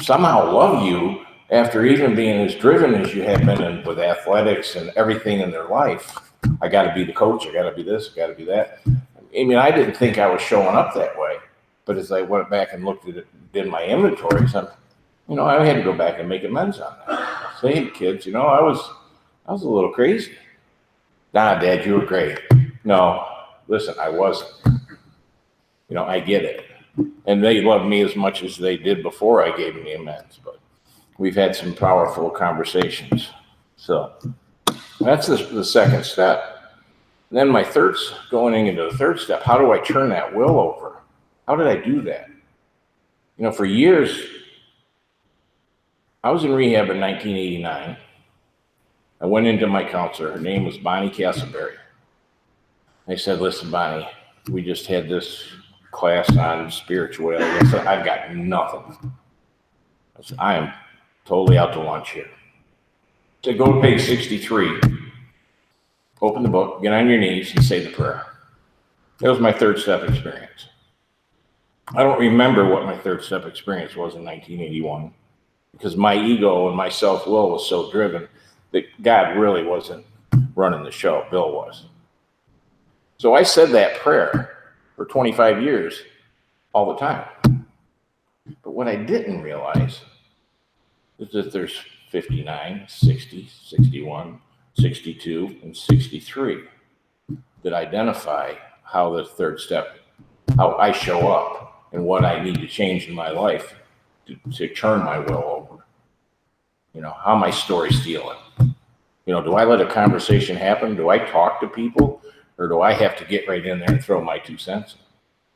somehow love you after even being as driven as you have been with athletics and everything in their life. I got to be the coach. I got to be this. I got to be that. I didn't think I was showing up that way, but as I went back and looked at it, did my inventories, I had to go back and make amends on that. Say, hey, kids, I was a little crazy. Nah, Dad, you were great. No, listen, I wasn't. I get it. And they love me as much as they did before I gave them the amends, but we've had some powerful conversations. So that's the second step. And then going into the third step, how do I turn that will over? How did I do that? For years, I was in rehab in 1989. I went into my counselor. Her name was Bonnie Castleberry. I said, listen, Bonnie, we just had this class on spirituality. I said, I've got nothing. I said, I am totally out to lunch here. I said, go to page 63, open the book, get on your knees, and say the prayer. That was my third step experience. I don't remember what my third step experience was in 1981, because my ego and my self-will was so driven that God really wasn't running the show. Bill was. So I said that prayer for 25 years all the time. But what I didn't realize is that there's 59, 60, 61, 62, and 63 that identify how the third step, how I show up and what I need to change in my life to turn my will over. How my story's stealing. Do I let a conversation happen? Do I talk to people? Or do I have to get right in there and throw my 2 cents in?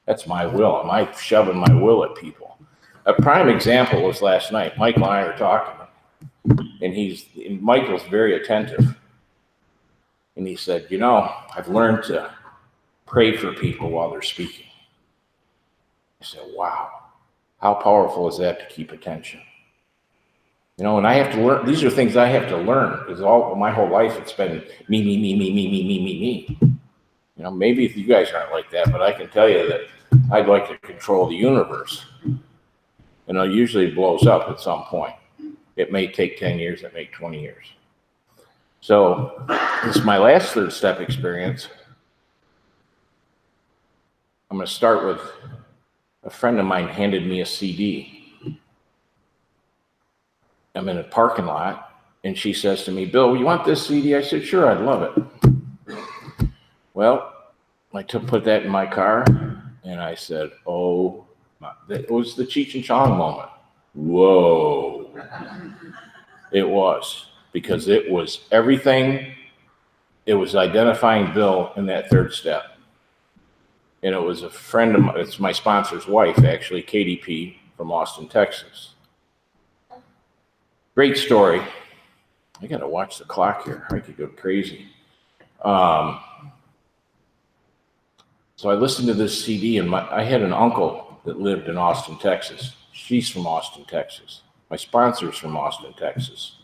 That's my will. Am I shoving my will at people? A prime example was last night. Michael and I were talking, and Michael's very attentive. And he said, you know, I've learned to pray for people while they're speaking. I said, wow, how powerful is that to keep attention? You know, and I have to learn, these are things I have to learn, because my whole life it's been me, me, me, me, me, me, me, me, me. You know, maybe if you guys aren't like that, but I can tell you that I'd like to control the universe. And it usually blows up at some point. It may take 10 years, it may take 20 years. So this is my last third step experience. I'm going to start with a friend of mine handed me a CD. I'm in a parking lot, and she says to me, Bill, you want this CD? I said, sure, I'd love it. Well, I put that in my car, and I said, oh, it was the Cheech and Chong moment. Whoa. It was, because it was everything. It was identifying Bill in that third step. And it was a friend of mine, it's my sponsor's wife, actually, Katie P. from Austin, Texas. Great story. I got to watch the clock here. I could go crazy. So I listened to this CD, and I had an uncle that lived in Austin, Texas. She's from Austin, Texas. My sponsor's from Austin, Texas.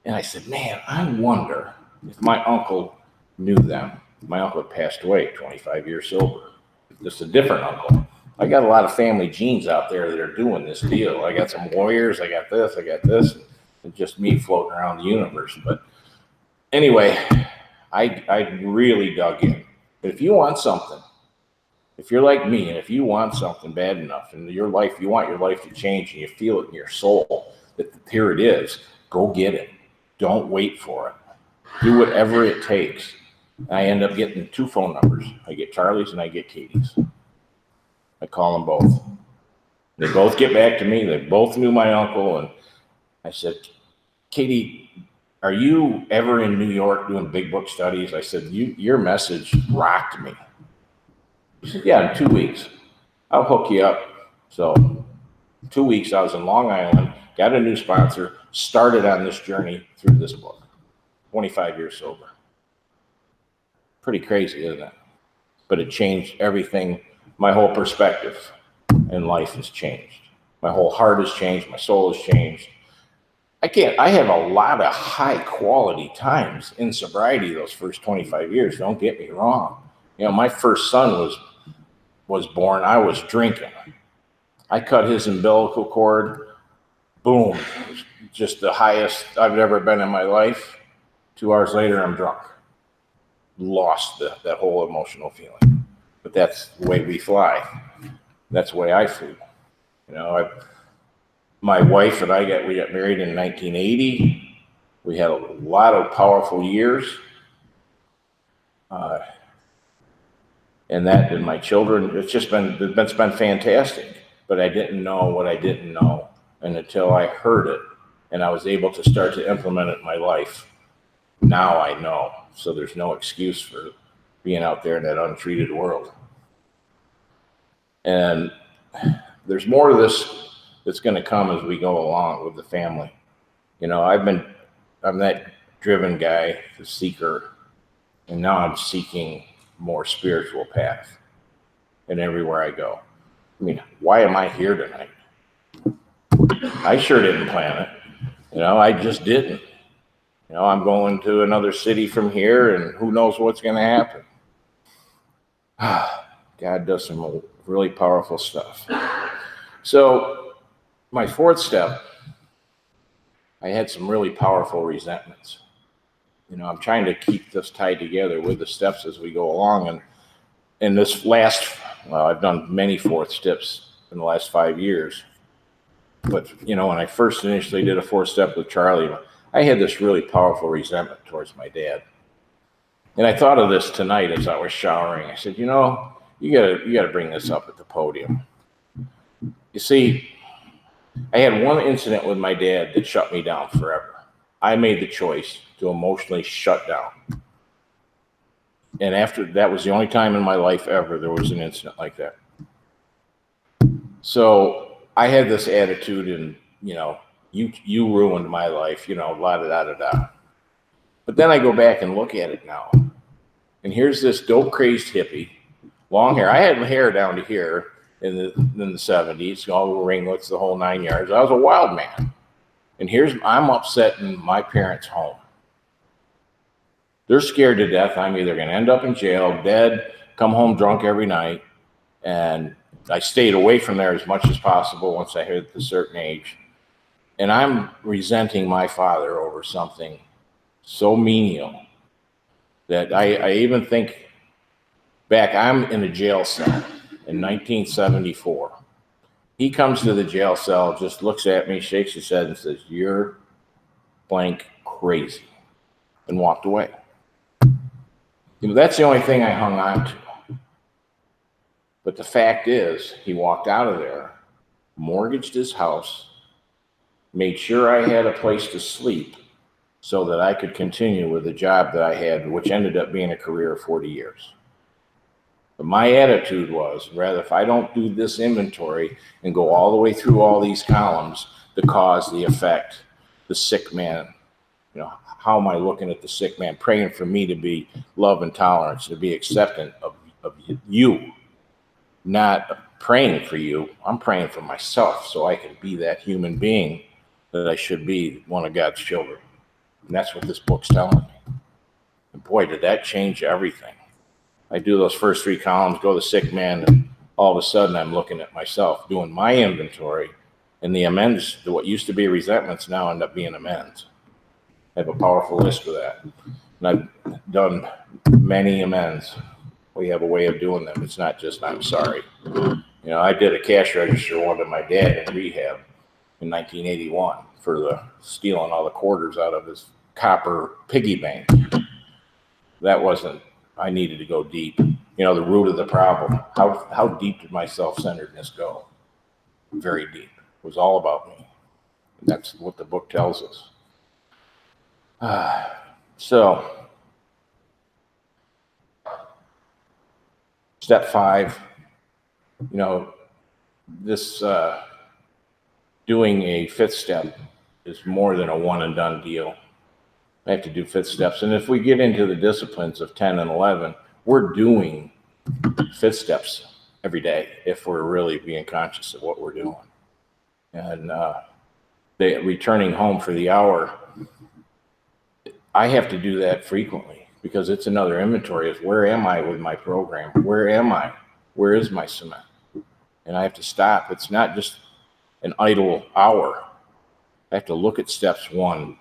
And I said, man, I wonder if my uncle knew them. My uncle had passed away, 25 years sober. Just a different uncle. I got a lot of family genes out there that are doing this deal. I got some warriors, I got this. It's just me floating around the universe. But anyway, I really dug in. But if you want something, if you're like me, and if you want something bad enough in your life, you want your life to change, and you feel it in your soul that here it is, go get it. Don't wait for it. Do whatever it takes. I end up getting 2 phone numbers. I get Charlie's and I get Katie's. I call them both. They both get back to me. They both knew my uncle. And I said, Katie, are you ever in New York doing big book studies? I said, your message rocked me. She said, yeah, in 2 weeks. I'll hook you up. So 2 weeks, I was in Long Island, got a new sponsor, started on this journey through this book. 25 years sober. Pretty crazy, isn't it? But it changed everything. My whole perspective in life has changed. My whole heart has changed. My soul has changed. I have a lot of high quality times in sobriety those first 25 years. Don't get me wrong. You know, my first son was born. I was drinking. I cut his umbilical cord. Boom. Just the highest I've ever been in my life. 2 hours later, I'm drunk. Lost that whole emotional feeling. But that's the way we fly. That's the way I flew. You know, my wife and we got married in 1980. We had a lot of powerful years. And my children, it's been fantastic. But I didn't know what I didn't know. And until I heard it and I was able to start to implement it in my life, now I know. So there's no excuse for being out there in that untreated world. And there's more of this that's going to come as we go along with the family. You know, I'm that driven guy, the seeker, and now I'm seeking more spiritual path. And everywhere I go. I mean, why am I here tonight? I sure didn't plan it. You know, I just didn't. You know, I'm going to another city from here, and who knows what's going to happen. God does some really powerful stuff. So my 4th step, I had some really powerful resentments. You know, I'm trying to keep this tied together with the steps as we go along. And in this I've done many 4th steps in the last 5 years. But, you know, when I first initially did a 4th step with Charlie, I had this really powerful resentment towards my dad. And I thought of this tonight as I was showering. I said, you know, you gotta bring this up at the podium. You see, I had one incident with my dad that shut me down forever. I made the choice to emotionally shut down. And after that was the only time in my life ever there was an incident like that. So I had this attitude, and you ruined my life, la da da da da. But then I go back and look at it now, and here's this dope crazed hippie, long hair. I had hair down to here in the 70s, all the ringlets, the whole 9 yards. I was a wild man, and I'm upsetting my parents' home. They're scared to death I'm either going to end up in jail, dead, come home drunk every night. And I stayed away from there as much as possible once I hit a certain age. And I'm resenting my father over something so menial that I even think back, I'm in a jail cell in 1974. He comes to the jail cell, just looks at me, shakes his head and says, "You're blank crazy," and walked away. That's the only thing I hung on to. But the fact is, he walked out of there, mortgaged his house, made sure I had a place to sleep so that I could continue with the job that I had, which ended up being a career of 40 years. But my attitude was, rather, if I don't do this inventory and go all the way through all these columns, the cause, the effect, the sick man, how am I looking at the sick man, praying for me to be love and tolerance, to be acceptant of you, not praying for you. I'm praying for myself so I can be that human being that I should be, one of God's children. And that's what this book's telling me. And boy, did that change everything. I do those first 3 columns, go to the sick man, and all of a sudden I'm looking at myself, doing my inventory, and the amends to what used to be resentments now end up being amends. I have a powerful list for that. And I've done many amends. We have a way of doing them. It's not just, I'm sorry. I did a cash register one to my dad in rehab in 1981 for stealing all the quarters out of his copper piggy bank. That wasn't, I needed to go deep. The root of the problem. How deep did my self-centeredness go? Very deep. It was all about me. And that's what the book tells us. So, step 5, this doing a 5th step is more than a one and done deal. I have to do 5th steps. And if we get into the disciplines of 10 and 11, we're doing 5th steps every day if we're really being conscious of what we're doing. And returning home for the hour, I have to do that frequently because it's another inventory of where am I with my program? Where am I? Where is my cement? And I have to stop. It's not just an idle hour. I have to look at steps 1,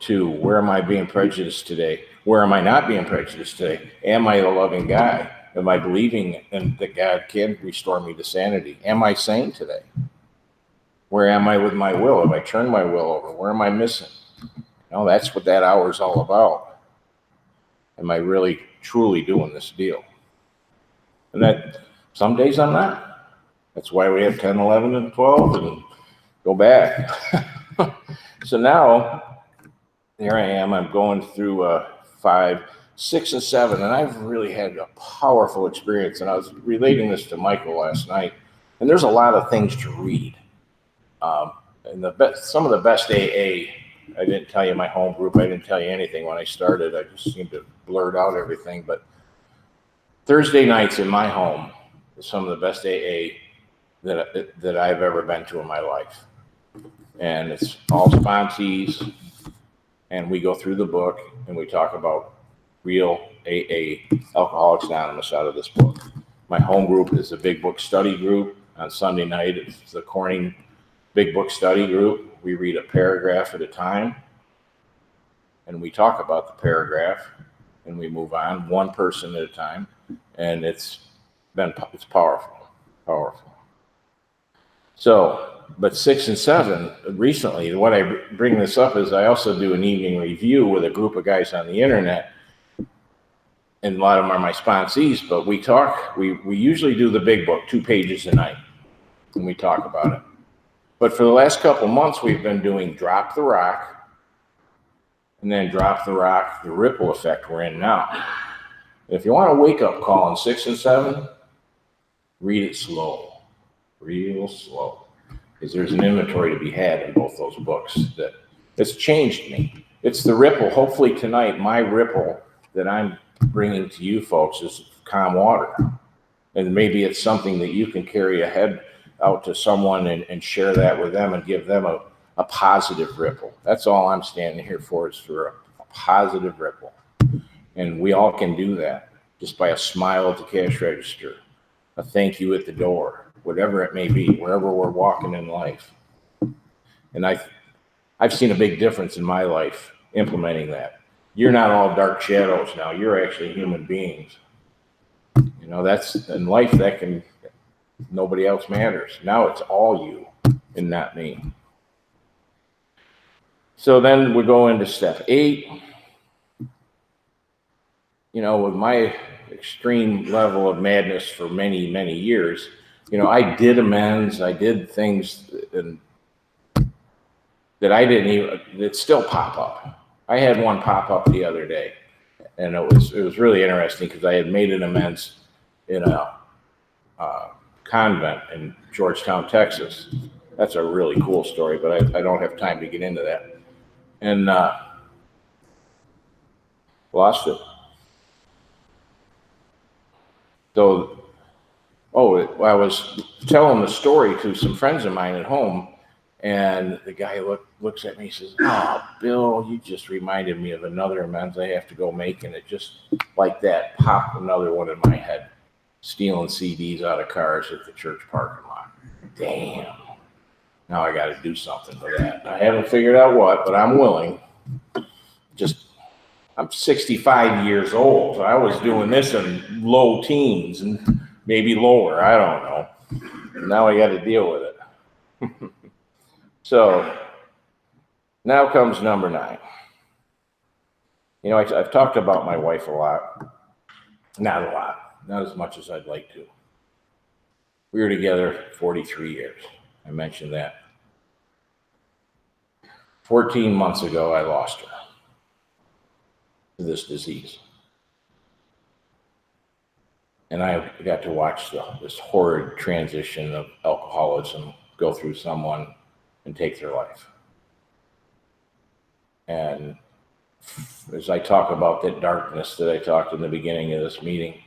2. Where am I being prejudiced today? Where am I not being prejudiced today? Am I a loving guy? Am I believing that God can restore me to sanity? Am I sane today? Where am I with my will? Have I turned my will over? Where am I missing? That's what that hour is all about. Am I really, truly doing this deal? And that some days I'm not. That's why we have 10, 11, and 12 and go back. So now, here I am. I'm going through 5, 6, and 7, and I've really had a powerful experience. And I was relating this to Michael last night. And there's a lot of things to read. And some of the best AA, I didn't tell you my home group. I didn't tell you anything when I started. I just seemed to blurt out everything. But Thursday nights in my home is some of the best AA that I've ever been to in my life. And it's all sponsees. And we go through the book and we talk about real AA, Alcoholics Anonymous, out of this book. My home group is a big book study group. On Sunday night, it's the Corning Big Book Study Group. We read a paragraph at a time, and we talk about the paragraph, and we move on, one person at a time, and it's powerful, powerful. So, but 6 and 7, recently, what I bring this up is I also do an evening review with a group of guys on the internet, and a lot of them are my sponsees, but we usually do the big book, 2 pages a night, and we talk about it. But for the last couple months, we've been doing Drop the Rock, and then Drop the Rock, the ripple effect we're in now. If you want a wake-up call in 6 and 7, read it slow, real slow, because there's an inventory to be had in both those books that's changed me. It's the ripple. Hopefully tonight, my ripple that I'm bringing to you folks is calm water. And maybe it's something that you can carry ahead out to someone and share that with them and give them a positive ripple. That's all I'm standing here for, is for a positive ripple. And we all can do that just by a smile at the cash register, a thank you at the door, whatever it may be, wherever we're walking in life. And I've seen a big difference in my life implementing that. You're not all dark shadows now. You're actually human beings. You know, that's in life that can, nobody else matters. Now it's all you and not me. So then we go into step 8. You know, with my extreme level of madness for many, many years, you know, I did amends. I did things that I didn't even, that still pop up. I had one pop up the other day, and it was really interesting because I had made an amends in a convent in Georgetown, Texas. That's a really cool story, but I don't have time to get into that. And lost it. So, I was telling the story to some friends of mine at home, and the guy looks at me and says, "Oh, Bill, you just reminded me of another amends I have to go make," and it just like that popped another one in my head. Stealing CDs out of cars at the church parking lot. Damn. Now I got to do something with that. I haven't figured out what, but I'm willing. I'm 65 years old. So I was doing this in low teens and maybe lower. I don't know. Now I got to deal with it. So now comes number 9. You know, I've talked about my wife a lot. Not a lot. Not as much as I'd like to. We were together 43 years. I mentioned that. 14 months ago, I lost her to this disease. And I got to watch this horrid transition of alcoholism go through someone and take their life. And as I talk about that darkness that I talked in the beginning of this meeting,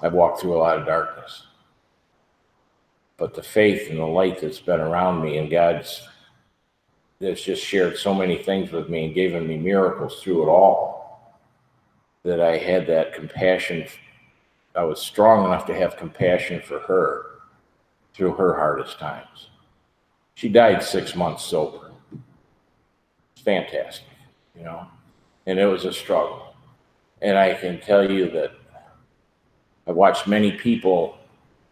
I've walked through a lot of darkness. But the faith and the light that's been around me, and that's just shared so many things with me and given me miracles through it all, that I had that compassion. I was strong enough to have compassion for her through her hardest times. She died 6 months sober. It's fantastic, you know, and it was a struggle. And I can tell you that I've watched many people,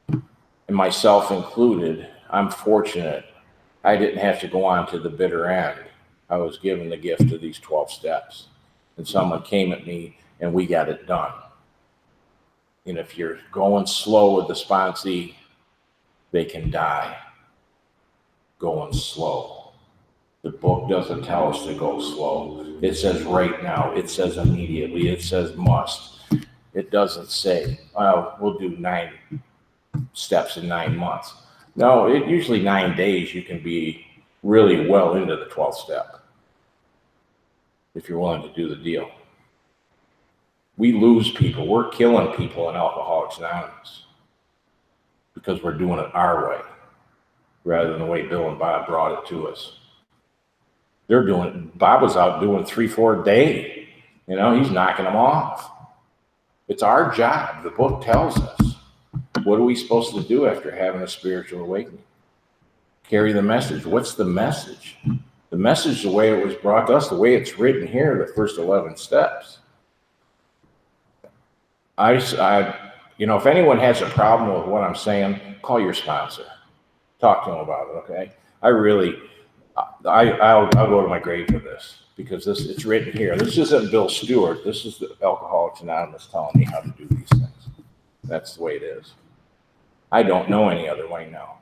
and myself included. I'm fortunate I didn't have to go on to the bitter end. I was given the gift of these 12 steps, and someone came at me and we got it done. And if you're going slow with the sponsee, they can die going slow. The book doesn't tell us to go slow. It says right now. It says immediately. It says must. It doesn't say, well, we'll do 9 steps in 9 months. No, usually 9 days you can be really well into the 12th step if you're willing to do the deal. We lose people. We're killing people in Alcoholics Anonymous because we're doing it our way rather than the way Bill and Bob brought it to us. Bob was out doing 3-4 a day. You know, he's knocking them off. It's our job. The book tells us. What are we supposed to do after having a spiritual awakening? Carry the message. What's the message? The message, the way it was brought to us, the way it's written here, the first 11 steps. You know, if anyone has a problem with what I'm saying, call your sponsor. Talk to them about it, okay? I'll go to my grave with this because it's written here. This isn't Bill Stewart. This is the Alcoholics Anonymous telling me how to do these things. That's the way it is. I don't know any other way now.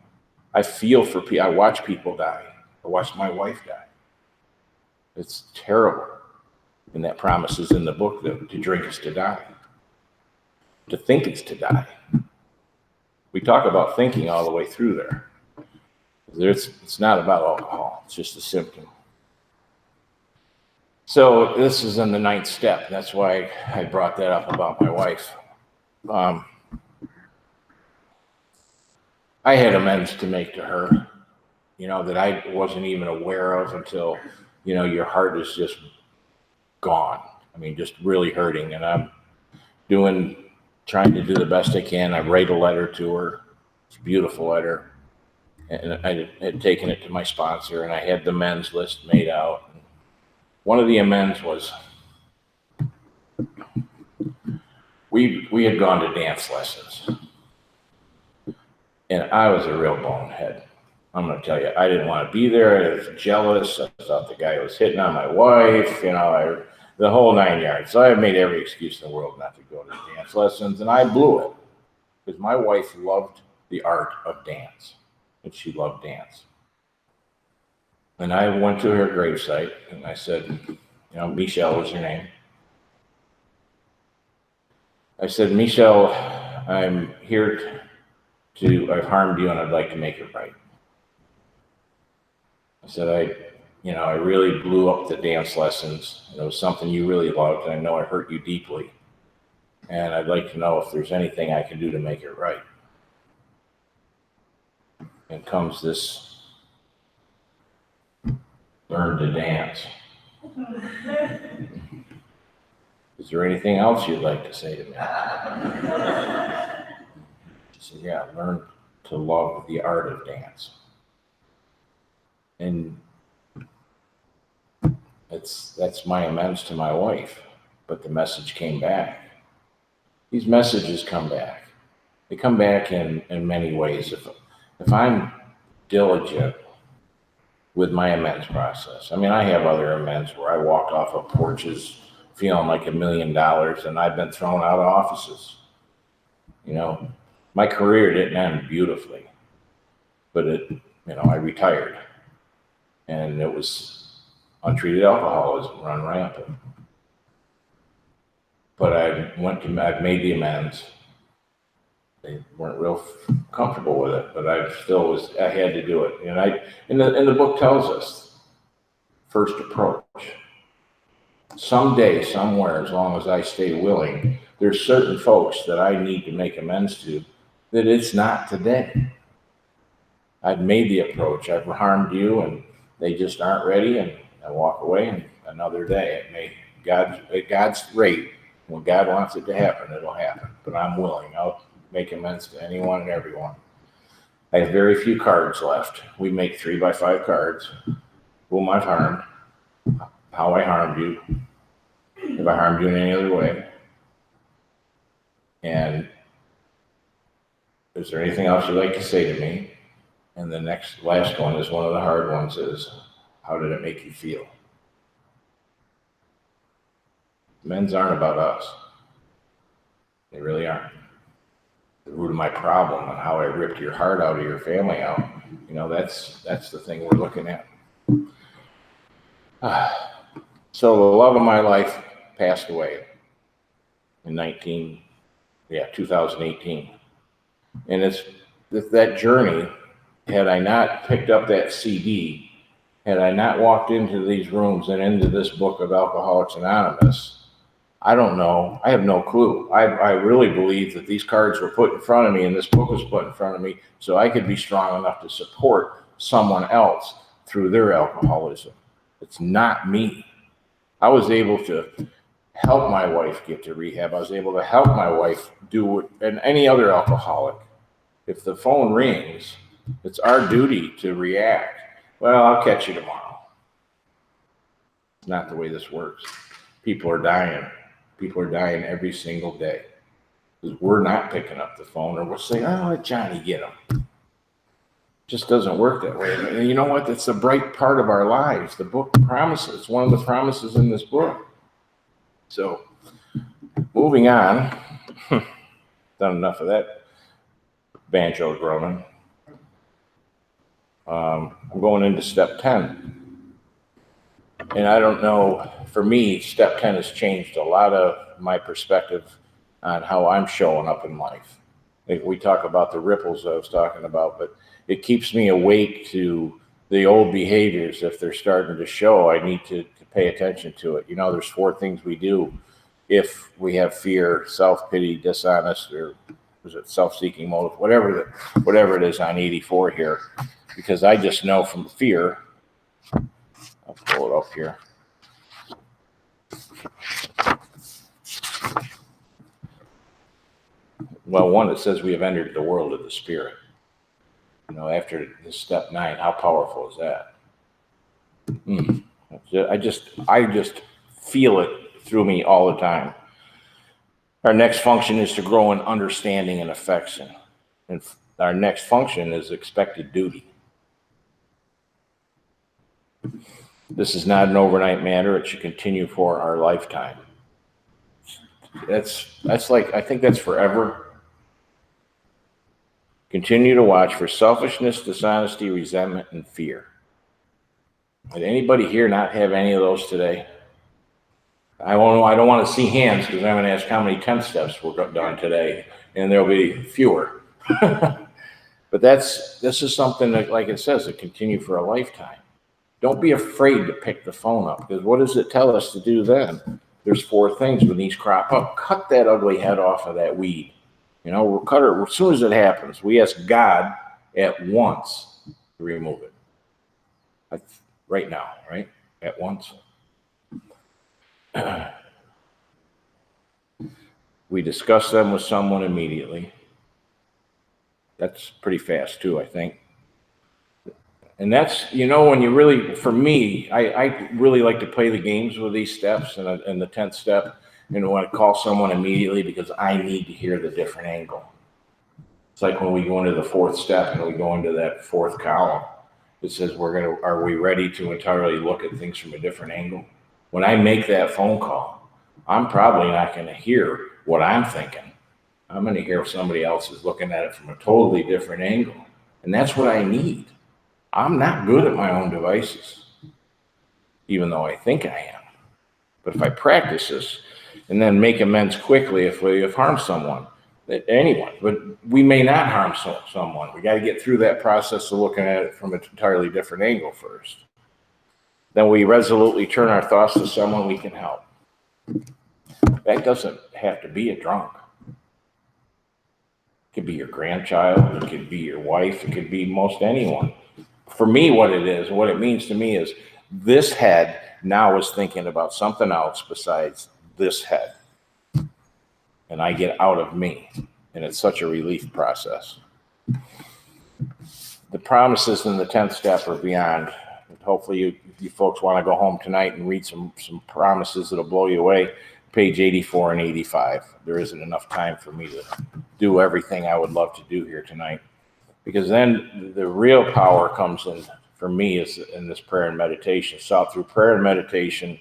I feel for people. I watch people die. I watched my wife die. It's terrible. And that promise is in the book that to drink is to die. to think it's to die. We talk about thinking all the way through there. It's not about alcohol. It's just a symptom. So this is in the 9th step. That's why I brought that up about my wife. I had amends to make to her, that I wasn't even aware of until, your heart is just gone. I mean, just really hurting. And I'm trying to do the best I can. I write a letter to her. It's a beautiful letter. And I had taken it to my sponsor, and I had the amends list made out. One of the amends was we had gone to dance lessons. And I was a real bonehead. I'm going to tell you, I didn't want to be there. I was jealous. I thought the guy was hitting on my wife, the whole 9 yards. So I made every excuse in the world not to go to dance lessons, and I blew it because my wife loved the art of dance, and she loved dance. And I went to her gravesite, and I said, Michelle was her name. I said, Michelle, I'm here I've harmed you, and I'd like to make it right. I said, I really blew up the dance lessons. It was something you really loved, and I know I hurt you deeply. And I'd like to know if there's anything I can do to make it right. And comes this learn to dance. Is there anything else you'd like to say to me? She said, yeah, learn to love the art of dance. And that's my amends to my wife. But the message came back. These messages come back. They come back in many ways. If I'm diligent with my amends process, I have other amends where I walked off of porches feeling like $1 million, and I've been thrown out of offices. My career didn't end beautifully, but I retired, and it was untreated alcoholism run rampant. But I've made the amends. They weren't real comfortable with it, but I had to do it. And the book tells us, first approach. Someday, somewhere, as long as I stay willing, there's certain folks that I need to make amends to that it's not today. I've made the approach. I've harmed you, and they just aren't ready, and I walk away, and another day. At God's rate, when God wants it to happen, it'll happen. But I'm willing. I'll make amends to anyone and everyone. I have very few cards left. We make 3x5 cards. Whom I've harmed, how I harmed you, if I harmed you in any other way, and is there anything else you'd like to say to me? And the last one is one of the hard ones, is how did it make you feel? Amends aren't about us. They really aren't. The root of my problem and how I ripped your heart out of your family out, that's the thing we're looking at. So the love of my life passed away in 2018. And it's that journey, had I not picked up that CD, had I not walked into these rooms and into this book of Alcoholics Anonymous, I don't know. I have no clue. I really believe that these cards were put in front of me and this book was put in front of me so I could be strong enough to support someone else through their alcoholism. It's not me. I was able to help my wife get to rehab. I was able to help my wife do what and any other alcoholic. If the phone rings, it's our duty to react. Well, I'll catch you tomorrow. It's not the way this works. People are dying. People are dying every single day because we're not picking up the phone, or we'll say, oh, let Johnny get him. It just doesn't work that way. And you know what? That's a bright part of our lives. The book promises. It's one of the promises in this book. So moving on, done enough of that banjo drumming. I'm going into step 10. And I don't know, for me, step 10 has changed a lot of my perspective on how I'm showing up in life. Like we talk about the ripples I was talking about, but it keeps me awake to the old behaviors. If they're starting to show, I need to pay attention to it. You know, there's 4 things we do if we have fear, self-pity, dishonest, or was it self-seeking motive, whatever it is on 84 here, because I just know from fear. I'll pull it up here. Well, one, it says we have entered the world of the spirit. You know, after this step 9, how powerful is that? I just feel it through me all the time. Our next function is to grow in understanding and affection. And our next function is expected duty. This is not an overnight matter. It should continue for our lifetime. That's like, I think that's forever. Continue to watch for selfishness, dishonesty, resentment, and fear. Did anybody here not have any of those today? I don't want to see hands because I'm going to ask how many 10 steps were done today, and there'll be fewer. But this is something that, like it says, it continue for a lifetime. Don't be afraid to pick the phone up, because what does it tell us to do then? There's 4 things when these crop up. Cut that ugly head off of that weed. You know, we'll cut it as soon as it happens. We ask God at once to remove it. Right now, right? At once. We discuss them with someone immediately. That's pretty fast too, I think. And that's, you know, when you really, for me, I really like to play the games with these steps and the 10th step. And when I call someone immediately because I need to hear the different angle. It's like when we go into the 4th step and we go into that 4th column. It says are we ready to entirely look at things from a different angle? When I make that phone call, I'm probably not going to hear what I'm thinking. I'm going to hear if somebody else is looking at it from a totally different angle. And that's what I need. I'm not good at my own devices, even though I think I am. But if I practice this and then make amends quickly if we have harmed someone, anyone, but we may not harm someone. We got to get through that process of looking at it from an entirely different angle first. Then we resolutely turn our thoughts to someone we can help. That doesn't have to be a drunk. It could be your grandchild. It could be your wife. It could be most anyone. For me, what it means to me is this head now is thinking about something else besides this head. And I get out of me. And it's such a relief process. The promises in the 10th step are beyond. Hopefully you folks want to go home tonight and read some promises that'll blow you away. Page 84 and 85. There isn't enough time for me to do everything I would love to do here tonight. Because then the real power comes in, for me, is in this prayer and meditation. Sought through prayer and meditation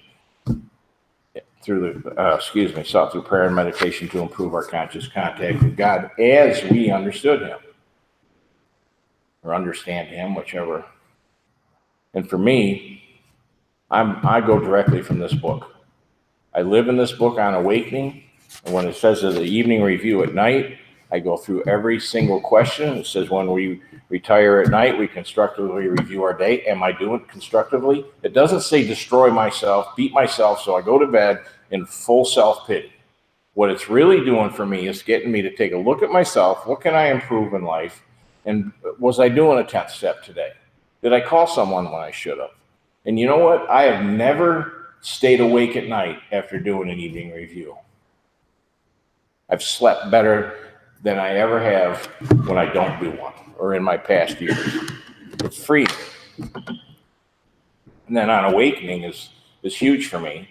sought through prayer and meditation to improve our conscious contact with God as we understood him. Or understand him, whichever. And for me, I go directly from this book. I live in this book on awakening. And when it says the evening review at night, I go through every single question. It says when we retire at night, we constructively review our day. Am I doing it constructively? It doesn't say destroy myself, beat myself, so I go to bed in full self-pity. What it's really doing for me is getting me to take a look at myself. What can I improve in life? And was I doing a 10th step today? Did I call someone when I should have? And you know what? I have never stayed awake at night after doing an evening review. I've slept better than I ever have when I don't do one, or in my past years. It's free. And then on awakening is huge for me.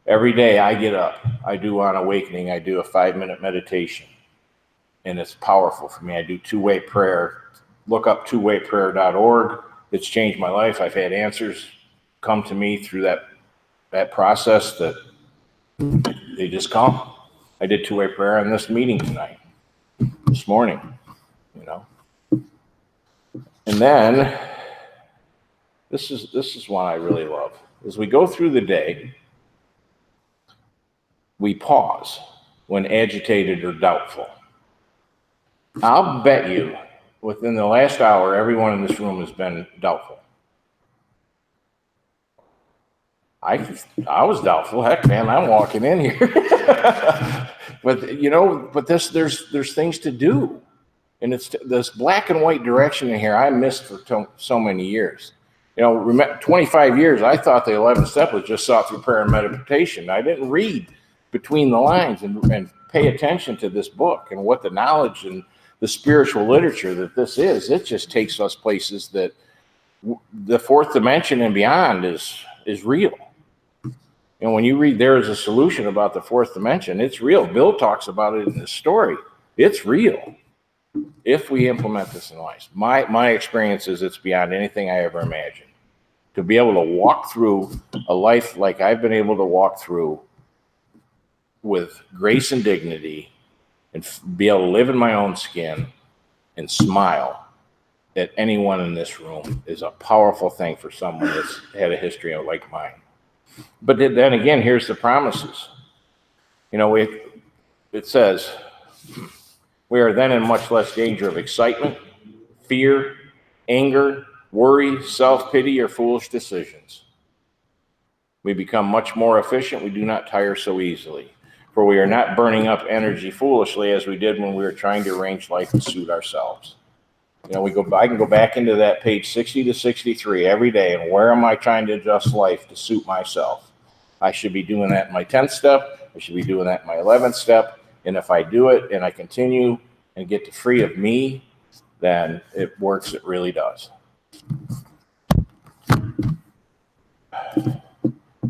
Every day I get up, I do on awakening, I do a 5-minute meditation. And it's powerful for me. I do two-way prayer. Look up twowayprayer.org. It's changed my life. I've had answers come to me through that process that they just come. I did two-way prayer in this meeting tonight, this morning, you know. And then this is one I really love. As we go through the day, we pause. when agitated or doubtful. I'll bet you within the last hour, everyone in this room has been doubtful. I was doubtful. Heck, man, I'm walking in here. But you know, there's things to do, and it's this black and white direction in here I missed for so many years. You know, 25 years, I thought the 11th step was just sought through prayer and meditation. I didn't read between the lines and pay attention to this book and what the knowledge and the spiritual literature that this is. It just takes us places that the fourth dimension and beyond is real. And when you read There Is a Solution about the fourth dimension, it's real. Bill talks about it in his story. It's real if we implement this in life. My experience is it's beyond anything I ever imagined. To be able to walk through a life like I've been able to walk through with grace and dignity and be able to live in my own skin and smile at anyone in this room is a powerful thing for someone that's had a history like mine. But then again, here's the promises. You know, it says, we are then in much less danger of excitement, fear, anger, worry, self-pity, or foolish decisions. We become much more efficient. We do not tire so easily, for we are not burning up energy foolishly as we did when we were trying to arrange life to suit ourselves. You know, I can go back into that page 60 to 63 every day, and where am I trying to adjust life to suit myself? I should be doing that in my 10th step. I should be doing that in my 11th step. And if I do it and I continue and get to free of me, then it works. It really does.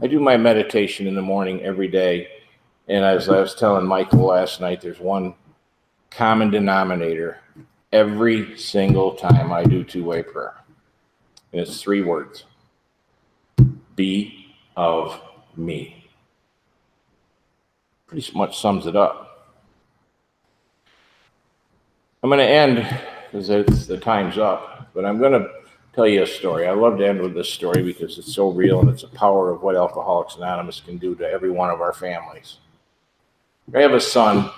I do my meditation in the morning every day. And as I was telling Michael last night, there's one common denominator every single time I do two-way prayer. And it's 3 words. Be of me. Pretty much sums it up. I'm going to end because the time's up, but I'm going to tell you a story. I love to end with this story because it's so real and it's the power of what Alcoholics Anonymous can do to every one of our families. I have a son